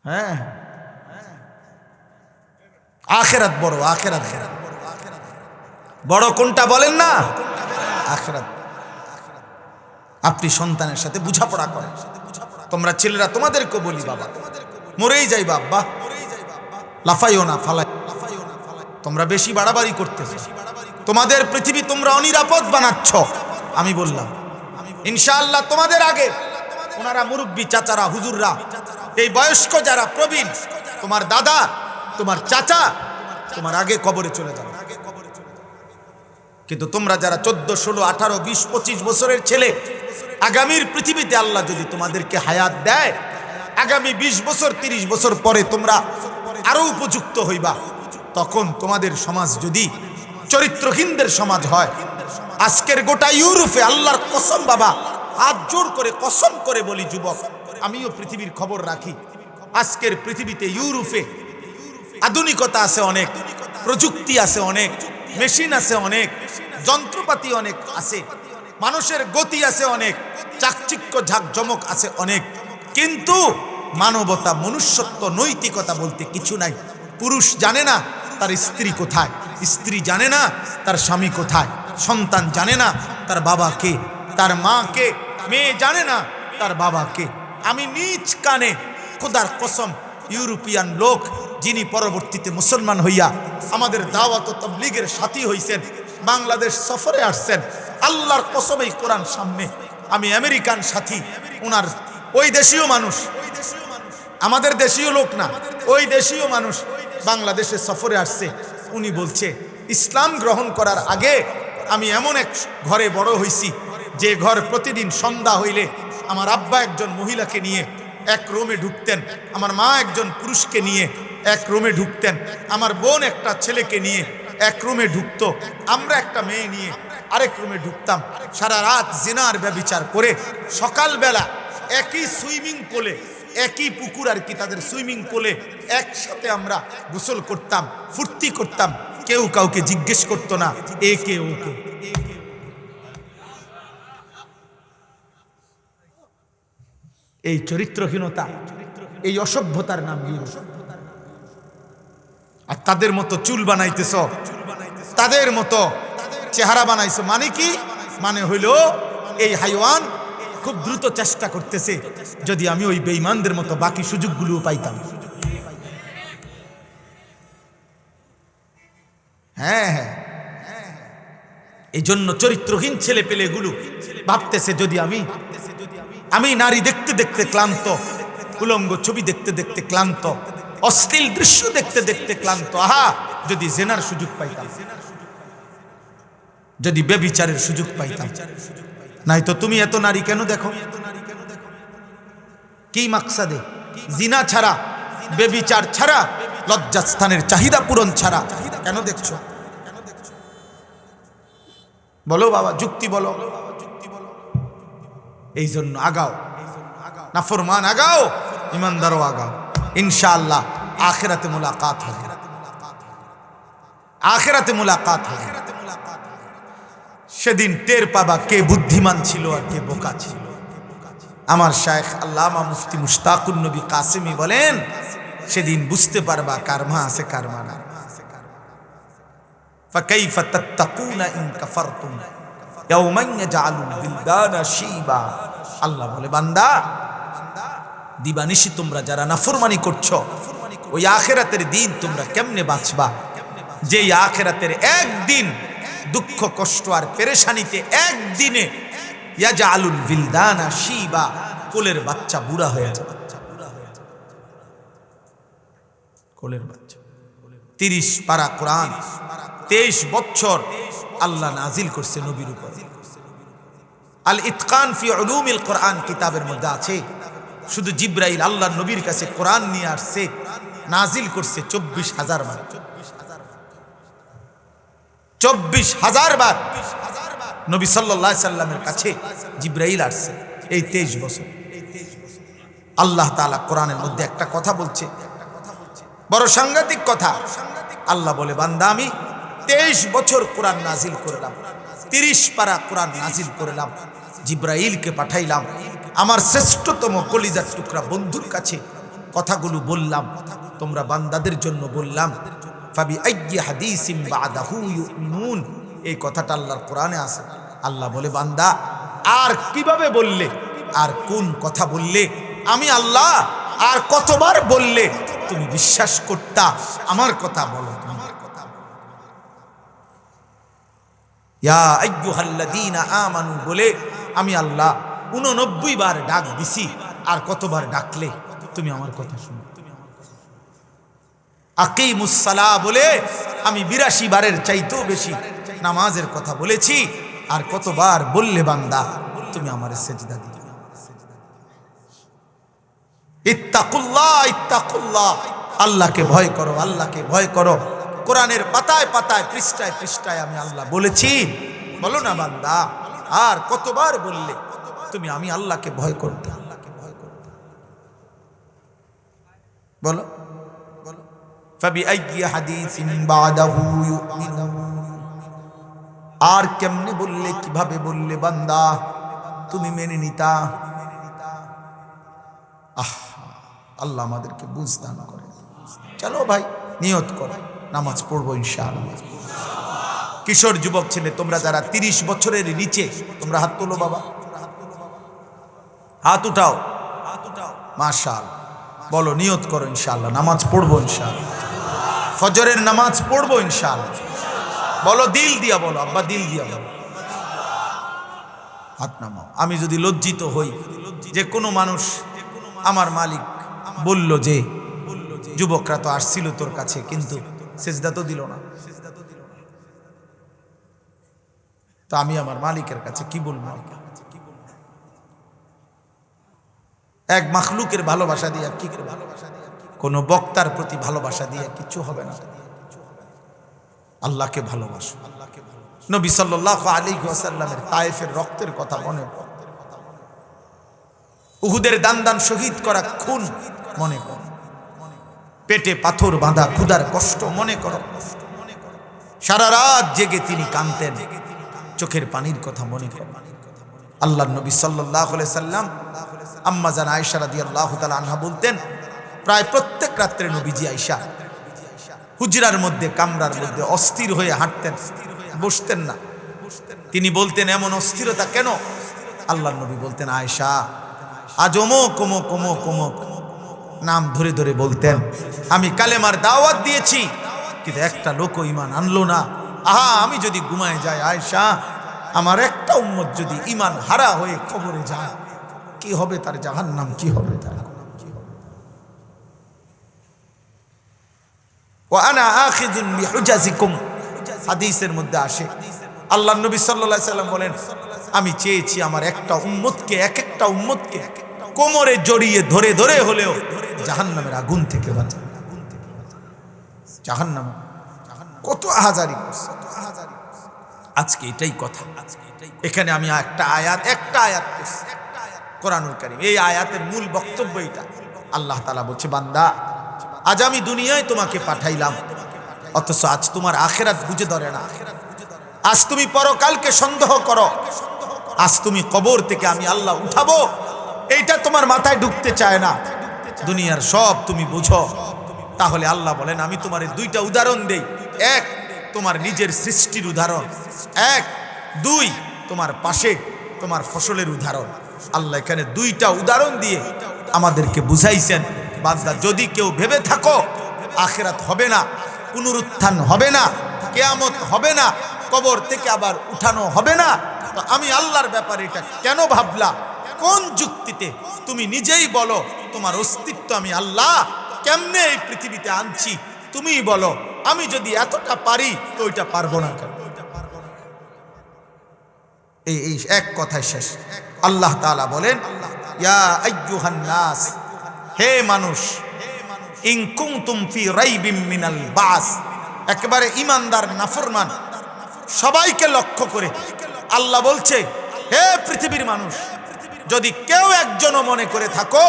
[SPEAKER 1] হ্যাঁ, আখিরাত বড়, আখিরাত বড় কোনটা বলেন না? আখিরাত। আপনি সন্তানের সাথে বোঝাপড়া করেন। তোমরা ছেলেরা তোমাদেরকে বলি, বাবা মরেই যাই বাবা, লাফাইও না, ফালাই, তোমরা বেশি বাড়াবাড়ি করতেছো, তোমাদের পৃথিবী তোমরা অনিরাপদ বানাচ্ছ। আমি বললাম ইনশাআল্লাহ তোমাদের আগে ওনারা মুরব্বী চাচারা, হুজুররা, এই বয়স্ক যারা প্রবীণ, তোমার দাদা, তোমার চাচা তোমার আগে কবরে চলে যাবে। কিন্তু তোমরা যারা 14, 16, 18, 20, 25 বছরের ছেলে, আগামীর পৃথিবীতে আল্লাহ যদি তোমাদেরকে হায়াত দেয়, আগামী 20 বছর 30 বছর পরে তোমরা আরো উপযুক্ত হইবা, তখন তোমাদের সমাজ যদি চরিত্রহীনদের সমাজ হয়, আজকের গোটা ইউরোপে আল্লাহর কসম বাবা, হাত জোর করে কসম করে বলি যুবক, আমিও পৃথিবীর খবর রাখি, আজকের পৃথিবীতে ইউরোপে আধুনিকতা আছে অনেক, প্রযুক্তি আছে অনেক, মেশিন আছে অনেক, যন্ত্রপাতি অনেক আছে, মানুষের গতি আছে অনেক, চাকচিক্য ঝাঁকজমক আছে অনেক, কিন্তু মানবতা, মনুষ্যত্ব, নৈতিকতা বলতে কিছু নাই। পুরুষ জানে না তার স্ত্রী কোথায়, স্ত্রী জানে না তার স্বামী কোথায়, সন্তান জানে না তার বাবা কে, তার মা কে, মেয়ে জানে না তার বাবাকে। আমি নিজ কানে খোদার কসম ইউরোপিয়ান লোক যিনি পরবর্তীতে মুসলমান হইয়া আমাদের দাওয়াত ও তাবলীগের সাথী হইছেন, বাংলাদেশ সফরে আসছেন, আল্লাহর কসমেই কোরআন সামনে, আমি আমেরিকান সাথী, ওনার ওই দেশীয় মানুষ, আমাদের দেশীয় লোক না, ওই দেশীয় মানুষ বাংলাদেশে সফরে আসছে। উনি বলছে ইসলাম গ্রহণ করার আগে আমি এমন এক ঘরে বড় হইছি যে ঘর প্রতিদিন সন্ধ্যা হইলে আমার আব্বা একজন মহিলাকে নিয়ে এক রুমে ঢুকতেন, আমার মা একজন পুরুষকে নিয়ে এক রুমে ঢুকতেন, আমার বোন একটা ছেলেকে নিয়ে এক রুমে ঢুকতো, আমরা একটা মেয়ে নিয়ে আরেক রুমে ঢুকতাম। সারা রাত জিনার ব্যভিচার করে সকালবেলা একই সুইমিং পুলে, একই পুকুর আর কি তাদের সুইমিং পুলে একসাথে আমরা গোসল করতাম, ফুর্তি করতাম, কেউ কাউকে জিজ্ঞেস করতো না এ কে ও কে। এই চরিত্রহীনতা, এই অসভ্যতার নাম ইউরোপ। আর তাদের মতো চুল বানাইতেছ, তাদের মতো চেহারা বানাইছো, মানে কি? মানে হইল এই হাইওয়ান খুব দ্রুত চেষ্টা করতেছে যদি আমি ওই বেঈমানদের মতো বাকি সুযোগগুলো পাইতাম। হ্যাঁ হ্যাঁ, এই জন্য চরিত্রহীন ছেলে পেলেগুলো ভাবতেছে যদি আমি নারী দেখতে দেখতে ক্লান্ত, উলঙ্গ ছবি দেখতে দেখতে ক্লান্ত, অশ্লীল দৃশ্য দেখতে দেখতে ক্লান্ত, আহা যদি জেনার সুযোগ পাইতাম, যদি ব্যভিচারের সুযোগ পাইতাম। নাই তো তুমি এত নারী কেন দেখো? কি মাকসাদে? জিনা ছাড়া, ব্যভিচার ছাড়া, লজ্জাস্থানের চাহিদা পূরণ ছাড়া কেন দেখছো? বলো বাবা, যুক্তি বলো। এই জন্য আগাও, নাফরমান আগাও, ইমানদারও আগাও, ইনশাআল্লাহ আখিরাতে মুলাকাত হবে, আখিরাতে মুলাকাত হবে। সেদিন টের পাবা কে বুদ্ধিমান ছিল আর কে বোকা ছিল। আমার শায়েখ আল্লামা মুফতি মুশতাকুন নবী কাসেমি বলেন, সেদিন বুঝতে পারবা কার মা আছে কার মা নাই। ফাকাইফা তাত্তাকুনা ইন কাফারতুম ইয়াওমান ইয়াজআলুল বিলদানা শিবা। আল্লাহ বলে, বান্দা দিবানিশি তোমরা যারা নাফরমানি করছো, ওই আখিরাতের দিন তোমরা কেমনে বাঁচবা? যেই আখিরাতের একদিন দুঃখ কষ্ট আর পেরেশানিতে একদিনে ইয়াজআলুল বিলদানা শিবা, কোলের বাচ্চা বুড়া হয়ে যাবে। কোলের বাচ্চা 30 পারা কোরআন 23 বছর আল্লাহ নাজিল করছে নবীর উপর। আল ইতকান ফি উলুমিল কোরআন কিতাবের মধ্যে আছে, শুধু জিব্রাইল আল্লাহ নবীর কাছে কোরআন নিয়ে আসছে, নাজিল করছে 24,000 বার। 24,000 বার নবী সাল্লাল্লাহু আলাইহি সাল্লামের কাছে জিব্রাইল আসছে এই 23 বছর। আল্লাহ তাআলা কোরআনের মধ্যে একটা কথা বলছে, বড় সাংঘাতিক কথা। আল্লাহ বলে, বান্দা আমি 23 বছর কোরআন নাজিল করলাম, 30 পারা কোরআন নাজিল করলাম, জিব্রাইলকে পাঠাইলাম, আমার শ্রেষ্ঠতম কলিজার টুকরা বন্ধুর কাছে কথাগুলো বললাম, তোমরা বান্দাদের জন্য বললাম। ফাবি আইয়ি হাদিসিম বাদাহু ইউমিনুন, এই কথাটা আল্লাহর কোরআনে আছে। আল্লাহ বলে, বান্দা আর কিভাবে বললে, আর কোন কথা বললে, আমি আল্লাহ আর কতবার বললে তুমি বিশ্বাস করতা? আমার কথা বলো। ইয়া আইয়ুহাল্লাযীনা আমানু বলে আমি আল্লাহ 89 বার ডাক দিছি, আর কতবার ডাকলে তুমি আমার কথা শুনো। আকিমুস সালাহ বলে আমি 82 বারের চাইতেও বেশি নামাজের কথা বলেছি, আর কতবার বললে বান্দা তুমি আমারে সেজদা দিও। ইত্তাকুল্লাহ ইত্তাকুল্লাহ, আল্লাহকে ভয় করো, আল্লাহকে ভয় করো। কোরআনের পাতায় পাতায় পৃষ্ঠায় পৃষ্ঠায় আমি আল্লাহ বলেছি। বলো না বান্দা, আর কতবার বললে তুমি আমি আল্লাহকে ভয় করতে? বলো বলো। ফাবি আইয়ি হাদিসিন বাদাহু ইউমিনুন, আর কেমনে বললে, কিভাবে বললে বান্দা তুমি মেনে নিতা? আল্লাহ আমাদেরকে বুঝ দান করে। চলো ভাই, নিয়ত করো, নামাজ পড়বো ইনশাআল্লাহ। কিশোর যুবক ছেলে তোমরা যারা 30 বছরের নিচে, তোমরা হাত তোলো বাবা। হাত উঠাও, মাশাআল্লাহ। বলো নিয়ত করো ইনশাআল্লাহ নামাজ পড়বো ইনশাআল্লাহ, ফজরের নামাজ পড়বো ইনশাআল্লাহ। বলো দিল দিয়া, বলো আব্বা দিল দিয়া বলো। হাত নামাও। আমি যদি লজ্জিত হই যে কোনো মানুষ, আমার মালিক বলল যে যুবকরা তো আসছিল তোর কাছে কিন্তু সেজদা তো দিল না, তো আমি আমার মালিকের কাছে কি বলবো? এক মাখলুকের ভালোবাসা দিয়া কি করে, কোন বক্তার প্রতি ভালোবাসা দিয়া কিছু হবে না। আল্লাহকে ভালোবাসো। নবী সাল্লাল্লাহু আলাইহি ওয়াসাল্লামের তায়েফের রক্তের কথা মনে করো, উহুদের দান শহীদ করা খুন মনে করো, পেটে পাথর বাঁধা ক্ষুধার কষ্ট মনে করো, সারা রাত জেগে তিনি কাঁদতেন, চোখের পানির কথা মনে করো। আল্লাহর নবী সাল্লাল্লাহু আলাইহি সাল্লাম আম্মা জান আয়েশা রাদিয়াল্লাহু তাআলা আনহা বলতেন, প্রায় প্রত্যেক রাত্রে নবীজি আয়েশা হুজরার মধ্যে, কামরার মধ্যে অস্থির হয়ে হাঁটতেন, বসতেন না। তিনি বলতেন এমন অস্থিরতা কেন? আল্লাহর নবী বলতেন আয়েশা আজ অমুক অমুক অমুক অমুক নাম ধরে ধরে বলতেন, আমি কালেমার দাওয়াত দিয়েছি কিন্তু একটা লোকও ঈমান আনলো না। আহা আমি যদি ঘুমায় যাই আয়েশা, আমার একটা উম্মত যদি ঈমান হারা হয়ে কবরে যায় কি হবে তার? জাহান্নাম কি হবে তার? ওয়া আনা আখিযুন বিহুজাজিকুম, হাদিসের মধ্যে আসে আল্লাহর নবী সাল্লাল্লাহু আলাইহি সাল্লাম বলেন, আমি চেয়েছি আমার একটা উম্মতকে, এক একটা উম্মতকে কোমরে জড়িয়ে ধরে ধরে হলেও জাহান্নামের আগুন থেকে বাঁচানো। জাহান্নাম কত আহাজারি করছে, আজকে এটাই কথা। এখানে আমি একটা আয়াত করছি কোরআনুল কারীম, এই আয়াতের মূল বক্তব্য এটা। আল্লাহ তাআলা বলছে বান্দা আজ আমি দুনিয়ায় তোমাকে পাঠাইলাম, অথচ আজ তোমার আখিরাত বুঝে ধরে না। আজ তুমি পরকালকে সন্দেহ করো, আজ তুমি কবর থেকে আমি আল্লাহ উঠাবো এইটা তোমার মাথায় ঢুকতে চায় না। দুনিয়ার সব তুমি বুঝো, তাহলে আল্লাহ বলেন আমি তোমার দুইটা উদাহরণ দেই। এক, তোমার নিজের সৃষ্টির উদাহরণ। এক, দুই, তোমার পাশে তোমার ফসলের উদাহরণ। আল্লাহ এখানে দুইটা উদাহরণ দিয়ে আমাদেরকে বুঝাইছেন, বান্দা যদি কেউ ভেবে থাকো আখিরাত হবে না, পুনরুত্থান হবে না, কিয়ামত হবে না, কবর থেকে আবার উঠানো হবে না, তো আমি আল্লাহর ব্যাপারে এটা কেন ভাবলা? কোন যুক্তিতে? তুমি নিজেই বলো তোমার অস্তিত্ব আমি আল্লাহ কেমনে এই পৃথিবীতে আনছি, তুমিই বলো। আমি যদি এতটা পারি তো ওইটা পারবো না কেন? এই এক কথায় শেষ। আল্লাহ তাআলা বলেন ইয়া আইয়ুহান নাস, হে মানুষ, ইন কুনতুম ফি রাইবিম মিনাল বাস, একেবারে ঈমানদার নাফরমান সবাইকে লক্ষ্য করে আল্লাহ বলছে, হে পৃথিবীর মানুষ, যদি কেউ একজনও মনে করে থাকো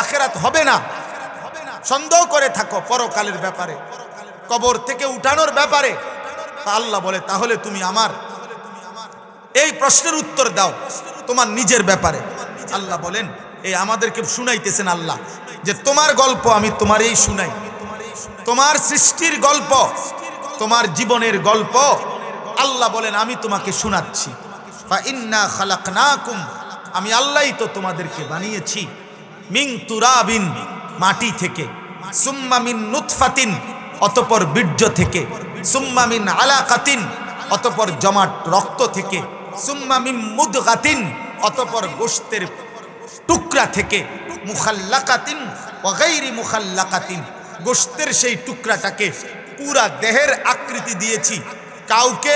[SPEAKER 1] আখিরাত হবে না, সন্দেহ করে থাকো পরকালের ব্যাপারে, কবর থেকে উঠানোর ব্যাপারে, আল্লাহ বলে তাহলে তুমি আমার এই প্রশ্নের উত্তর দাও তোমার নিজের ব্যাপারে। আল্লাহ বলেন এই আমাদেরকে শুনাইতেছেন আল্লাহ যে তোমার গল্প আমি তোমার এই শুনাই, তোমার সৃষ্টির গল্প, তোমার জীবনের গল্প আল্লাহ বলেন আমি তোমাকে শোনাচ্ছি। ফা ইন্না খালাকনাকুম, আমি আল্লাহই তো তোমাদেরকে বানিয়েছি, মিন তুরাবিন, মাটি থেকে, সুম্মা মিন নুতফাতিন, অতঃপর বীর্য থেকে, সুম্মা মিন আলাকাতিন, অতঃপর জমাট রক্ত থেকে, সুম্মা মিন মুদগাতিন, অতঃপর গোশতের টুকরা থেকে, মুখাল্লাকাতিন ওয়া গায়রি মুখাল্লাকাতিন, গোশতের সেই টুকরাটাকে পুরা দেহের আকৃতি দিয়েছি, কাউকে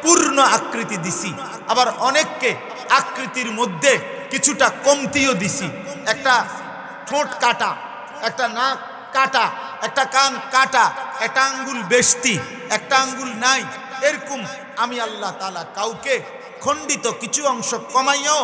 [SPEAKER 1] পূর্ণ আকৃতি দিছি, আবার অনেককে আকৃতির মধ্যে কিছুটা কমতিও দিছি। একটা ঠোঁট কাটা, একটা নাক কাটা, একটা কান কাটা, একটা আঙ্গুল বেশতি, একটা আঙ্গুল নাই, এরকম আমি আল্লাহ তাআলা কাউকে খণ্ডিত কিছু অংশ কমাইয়াও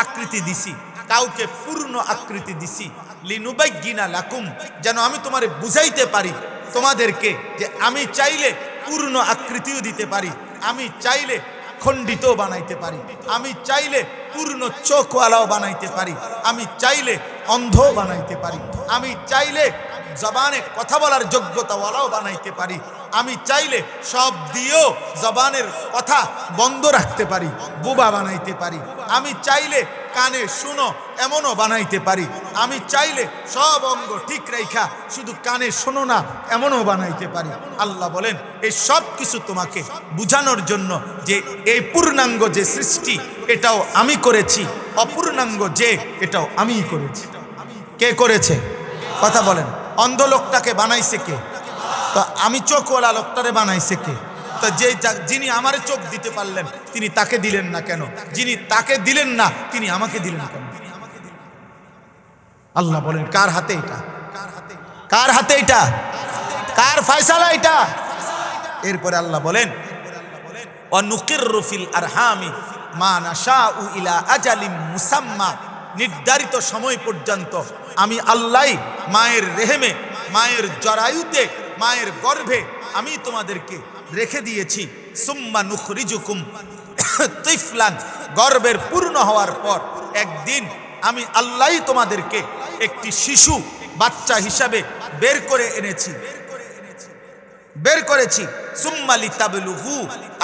[SPEAKER 1] আকৃতি দিছি, কাউকে পূর্ণ আকৃতি দিছি। লিনুবাইয়িনা লাকুম, যেন আমি তোমারে বুঝাইতে পারি তোমাদেরকে যে আমি চাইলে পূর্ণ আকৃতিও দিতে পারি, আমি চাইলে খণ্ডিত বানাইতে পারি, আমি চাইলে পূর্ণ চোখওয়ালাও বানাইতে পারি, আমি চাইলে অন্ধ বানাইতে পারি, আমি চাইলে জবানে কথা বলার যোগ্যতাওয়ালাও বানাইতে পারি। আমি চাইলে সব দিয়েও জবানের কথা বন্ধ রাখতে পারি, বোবা বানাইতে পারি। আমি চাইলে কানে শুনো এমনও বানাইতে পারি। আমি চাইলে সব অঙ্গ ঠিক রেখা শুধু কানে শোনো না এমনও বানাইতে পারি। আল্লাহ বলেন এই সব কিছু তোমাকে বুঝানোর জন্য যে এই পূর্ণাঙ্গ যে সৃষ্টি এটাও আমি করেছি, অপূর্ণাঙ্গ যে এটাও আমিই করেছি। কে করেছে? কথা বলেন। অন্ধ লোকটাকে বানাইছে কে? তো আমি চোখওয়ালা লোকটারে বানাইছে কে? তো যিনি আমারে চোখ দিতে পারলেন তিনি তাকে দিলেন না কেন? যিনি তাকে দিলেন না তিনি আমাকে দিলেন কেন? আল্লাহ বলেন কার হাতে এটা? কার হাতে এটা? কার ফয়সালা এটা? এরপরে আল্লাহ বলেন ওয়া নুকিররু ফিল আরহামি মা নাশাউ ইলা আজালিম মুসাম্মা, নির্ধারিত সময় পর্যন্ত আমি আল্লাহ মায়ের রেহেমে, মায়ের জরায়ুতে, মায়ের গর্ভে আমি তোমাদেরকে রেখে দিয়েছি। সুম্মা নুখরিজুকুম তিফলান, গর্ভের পূর্ণ হওয়ার পর একদিন আমি আল্লাহ তোমাদেরকে একটি শিশু বাচ্চা হিসাবে বের করে এনেছি, বের করেছি। সুম্মা লিতাবলুগু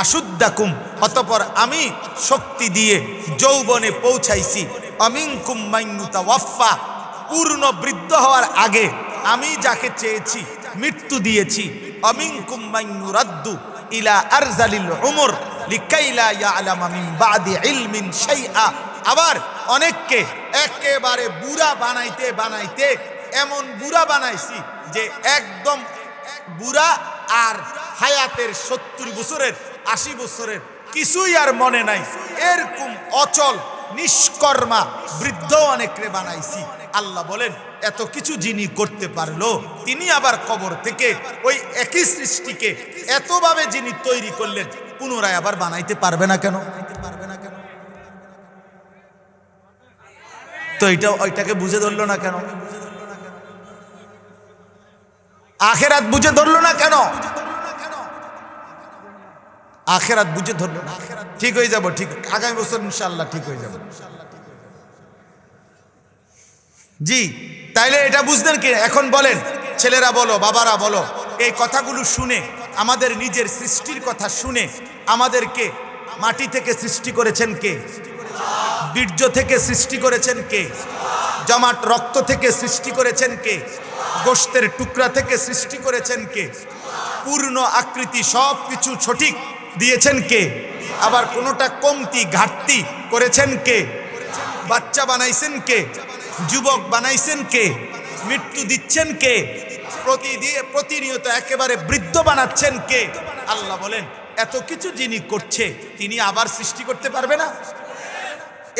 [SPEAKER 1] আশুদ্দাকুম, অতঃপর আমি শক্তি দিয়ে যৌবনে পৌঁছাইছি। আমিনকুম মান ইউতাওয়াফা, পূর্ণ বৃদ্ধ হওয়ার আগে আমি যাকে চেয়েছি মৃত্যু দিয়েছি। আমিনকুম মান ইউরাদ্দু ইলা আরজালিল উমর লিকাইলা ইয়ালামা মিন বাদি ইলমিন শাইআ, আবার অনেককে একেবারে বুড়া বানাইতে বানাইতে এমন বুড়া বানাইছি যে একদম বুড়া, আর হায়াতের 70 বছরের 80 বছরের কিছুই আর মনে নাই, এরকম অচল নিষ্কর্মা বৃদ্ধ অনেকরে বানাইছি। আল্লাহ বলেন এত কিছু যিনি করতে পারলো তিনি আবার কবর থেকে ওই একই সৃষ্টিকে এতভাবে যিনি তৈরি করলেন পুনরায় আবার বানাইতে পারবে না কেন? তো এটা ওইটাকে বুঝে ধরলো না কেন? আখেরাত বুঝে ধরলো না কেন? আখেরাত বুঝে ধরলো না। ঠিক হয়ে যাব, ঠিক আগামী বছর ইনশাআল্লাহ ঠিক হয়ে যাব। জি, তাইলে এটা বুঝলেন কি? এখন বলেন ছেলেরা বলো, বাবারা বলো, এই কথাগুলো শুনে, আমাদের নিজের সৃষ্টির কথা শুনে, আমাদেরকে মাটি থেকে সৃষ্টি করেছেন কে? বীর্য থেকে সৃষ্টি করেছেন কে? জমাট রক্ত থেকে সৃষ্টি করেছেন কে? গোশতের টুকরা থেকে সৃষ্টি করেছেন কে? পূর্ণ আকৃতি সব কিছু সঠিক দিয়েছেন কে? আবার কোনোটা কমতি ঘাটতি করেছেন কে? বাচ্চা বানাইছেন কে? যুবক বানাইছেন কে? মৃত্যু দিচ্ছেন কে? প্রতিনিয়ত একেবারে বৃদ্ধ বানাচ্ছেন কে? আল্লাহ বলেন এত কিছু যিনি করছে তিনি আবার সৃষ্টি করতে পারবে না?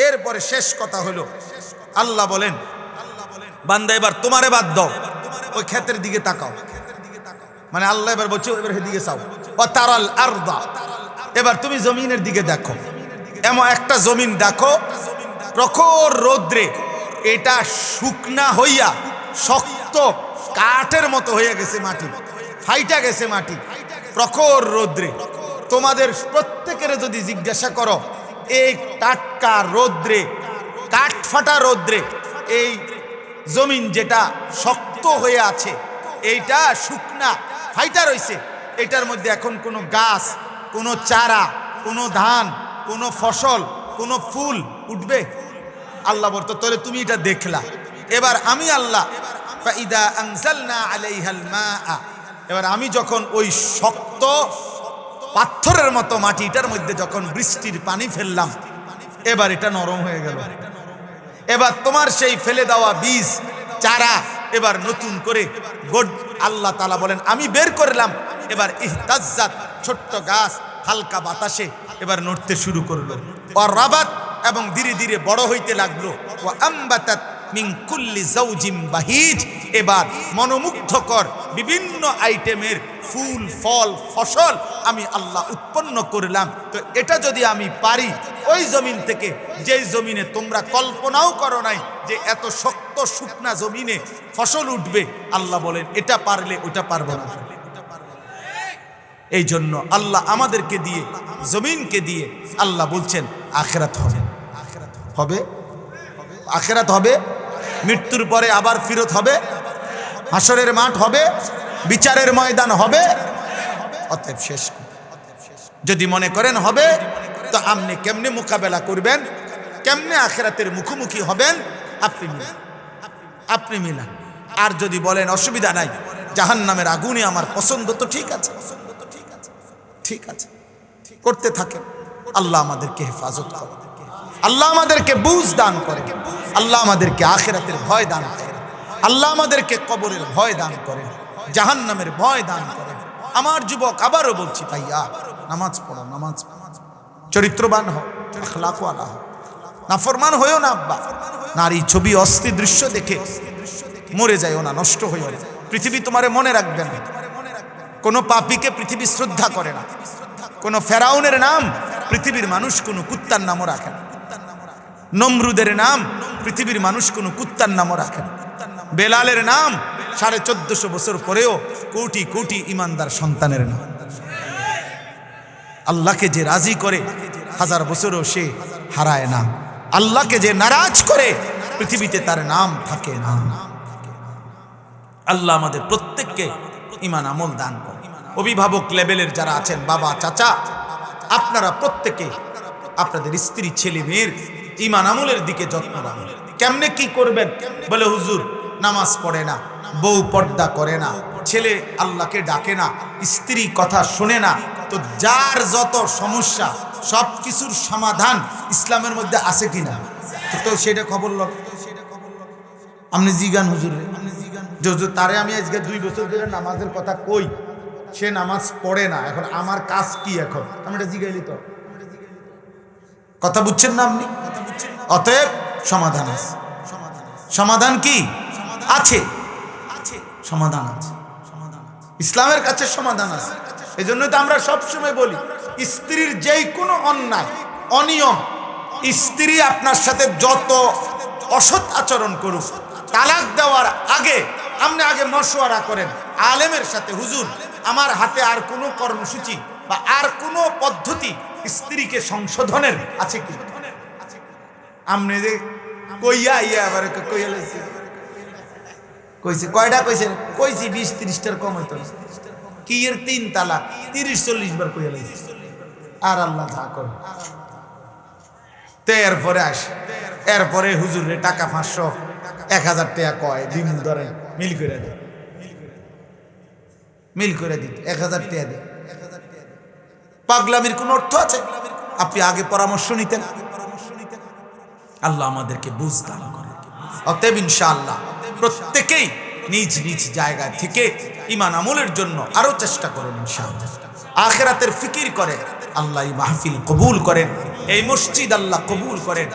[SPEAKER 1] এরপরে শেষ কথা হলো আল্লাহ বলেন বান্দা এবার তোমারে বাদ দাও, ওই ক্ষেতের দিকে তাকাও। মানে আল্লাহ এবার বলছে এবার দিকে চাও। ও তারাল আরদা, এবার তুমি জমিনের দিকে দেখো। এমন একটা জমিন দেখো প্রখর রৌদ্রে এটা শুকনা হইয়া শক্ত কাঠের মতো হয়ে গেছে, মাটি ফাইটা গেছে, মাটি প্রখর রৌদ্রে। তোমাদের প্রত্যেকের যদি জিজ্ঞাসা করো এই টাটকা রৌদ্রে, কাঠ ফাটা রৌদ্রে এই জমিন যেটা শক্ত হয়ে আছে, এইটা শুকনা ফাইটা রয়েছে, এটার মধ্যে এখন কোনো গাছ, কোনো চারা, কোনো ধান, কোনো ফসল, কোনো ফুল উঠবে? আল্লাহ বলতো তাহলে তুমি এটা দেখলা। এবার আমি আল্লাহ ফাইদা আনজালনা আলাইহাল মাআ, এবার আমি যখন ওই শক্ত পাথরের মতো মাটিটার মধ্যে যখন বৃষ্টির পানি ফেললাম, এবার এটা নরম হয়ে গেল। এবার তোমার সেই ফেলে দেওয়া বীজ চারা এবার নতুন করে আল্লাহ তাআলা বলেন আমি বের করলাম। এবার ইহতাজ্জাত, ছোট্ট গাছ হালকা বাতাসে এবার নড়তে শুরু করলো। ওয়ারাবাত, এবং ধীরে ধীরে বড় হইতে লাগলো। ওয়া আম্বাতাত মিন কুল্লি যাওজিম বাহিজ, এবার মনোমুগ্ধকর বিভিন্ন আইটেমের ফুল ফল ফসল আমি আল্লাহ উৎপন্ন করলাম। তো এটা যদি আমি পারি ওই জমিন থেকে, যেই জমিনে তোমরা কল্পনাও করো নাই যে এত শক্ত শুকনা জমিনে ফসল উঠবে, আল্লাহ বলেন এটা পারলে ওটা পারবো না। এই জন্য আল্লাহ আমাদেরকে দিয়ে, জমিনকে দিয়ে আল্লাহ বলছেন আখিরাত হবে, হবে আখিরাত হবে, মৃত্যুর পরে আবার ফিরত হবে। হাসরের মাঠ হবে, বিচারের ময়দান হবে। অতএব শেষ যদি মনে করেন হবে, তো আপনি কেমনে মোকাবেলা করবেন, কেমনে আখিরাতের মুখোমুখি হবেন, আপনি মিলান। আর যদি বলেন অসুবিধা নাই, জাহান্নামের আগুনে আমার পছন্দ, তো ঠিক আছে, ঠিক আছে, করতে থাকেন। আল্লাহ আমাদেরকে হেফাজত করে, আল্লাহ আমাদেরকে বুঝ দান করে, আল্লাহ আমাদেরকে আখিরাতের ভয় দান করে, আল্লাহ আমাদেরকে কবরের ভয় দান করেন, জাহান্নামের ভয় দান করেন। আমার যুবক, আবারও বলছি ভাইয়া, নামাজ পড়ো, নামাজ চরিত্রবান হও, আখলাকওয়ালা হও, নাফরমান হইও না। আব্বা, নারী ছবি অস্থির দৃশ্য দেখে মরে যাইও না, নষ্ট হইও না। পৃথিবী তোমারে মনে রাখবে না। কোন পাপীকে পৃথিবী শ্রদ্ধা করে না। কোন ফেরাউনের নাম পৃথিবীর মানুষ কোনো কুত্তার নামও রাখে না। নমরুদের নাম পৃথিবীর মানুষ কোনো কুত্তার নামও রাখে না। বেলালের নাম 1450 বছর পরেও কোটি কোটি ইমানদার সন্তানের নাম। আল্লাহকে যে রাজি করে 1000 বছরও সে হারায় না। আল্লাহকে যে নারাজ করে পৃথিবীতে তার নাম থাকে না। আল্লাহ আমাদের প্রত্যেককে ঈমান আমল দান করে। অভিভাবক লেভেলের যারা আছেন, বাবা, চাচা, আপনারা প্রত্যেকে আপনাদের স্ত্রী, ছেলে মেয়ের ঈমান আমলের দিকে যত্ন রাখুন। কেমনে কি করবেন? বলে হুজুর নামাজ পড়ে না, বউ পর্দা করে না, ছেলে আল্লাহকে ডাকে না, স্ত্রী কথা শুনে না। তো যার যত সমস্যা সব কিছুর সমাধান ইসলামের মধ্যে আছে কিনা, তো সেটা খবর লক। আপনি জিগান হুজুর, হুজুর তারে আমি আজকে 2 বছর ধরে নামাজের কথা কই, সে নামাজ পড়ে না, এখন আমার কাজ কি? এখন আমি এটা জিগাইলি তো কথা বুঝছেন না আপনি? অতএব সমাধান আছে। সমাধান কি আছে? সমাধান আছে, ইসলামের কাছে সমাধান আছে। এই জন্যই তো আমরা সবসময় বলি, স্ত্রীর যেই কোনো অন্যায়, অনিয়ম, স্ত্রী আপনার সাথে যত অসৎ আচরণ করুক, তালাক দেওয়ার আগে আপনি আগে মশওয়ারা করেন আলেমের সাথে, হুজুর আমার হাতে আর কোনো কর্মসূচি বা আর কোনো পদ্ধতি স্ত্রীকে সংশোধনের আছে কি? আপনি যে কইয়া ইয়া আবার কইয়া কইছে কয়টা কইছে? কইছি 20-30টার কম হইতো কি এর 3 তালাক 30-40 বার কইয়া লাইছে। আর আল্লাহ যা করে। তো এরপরে আসে, এরপরে হুজুরে টাকা 500 1000 টাকা কয় দিন ধরে মিল করে দেয়, মিল করে দিত 1000 টাকা দেয়। পাগলামির কোন অর্থ আছে? আপনি আগে পরামর্শ নিতেন। আল্লাহ আমাদেরকে বুঝ দান করে। অতএব ইনশাআল্লাহ প্রত্যেকেই নিজ নিজ জায়গা থেকে ঈমান আমলের জন্য আরো চেষ্টা করুন ইনশাআল্লাহ। আখিরাতের ফিকির করে আল্লাহ এই মাহফিল কবুল করেন, এই মসজিদ আল্লাহ কবুল করেন।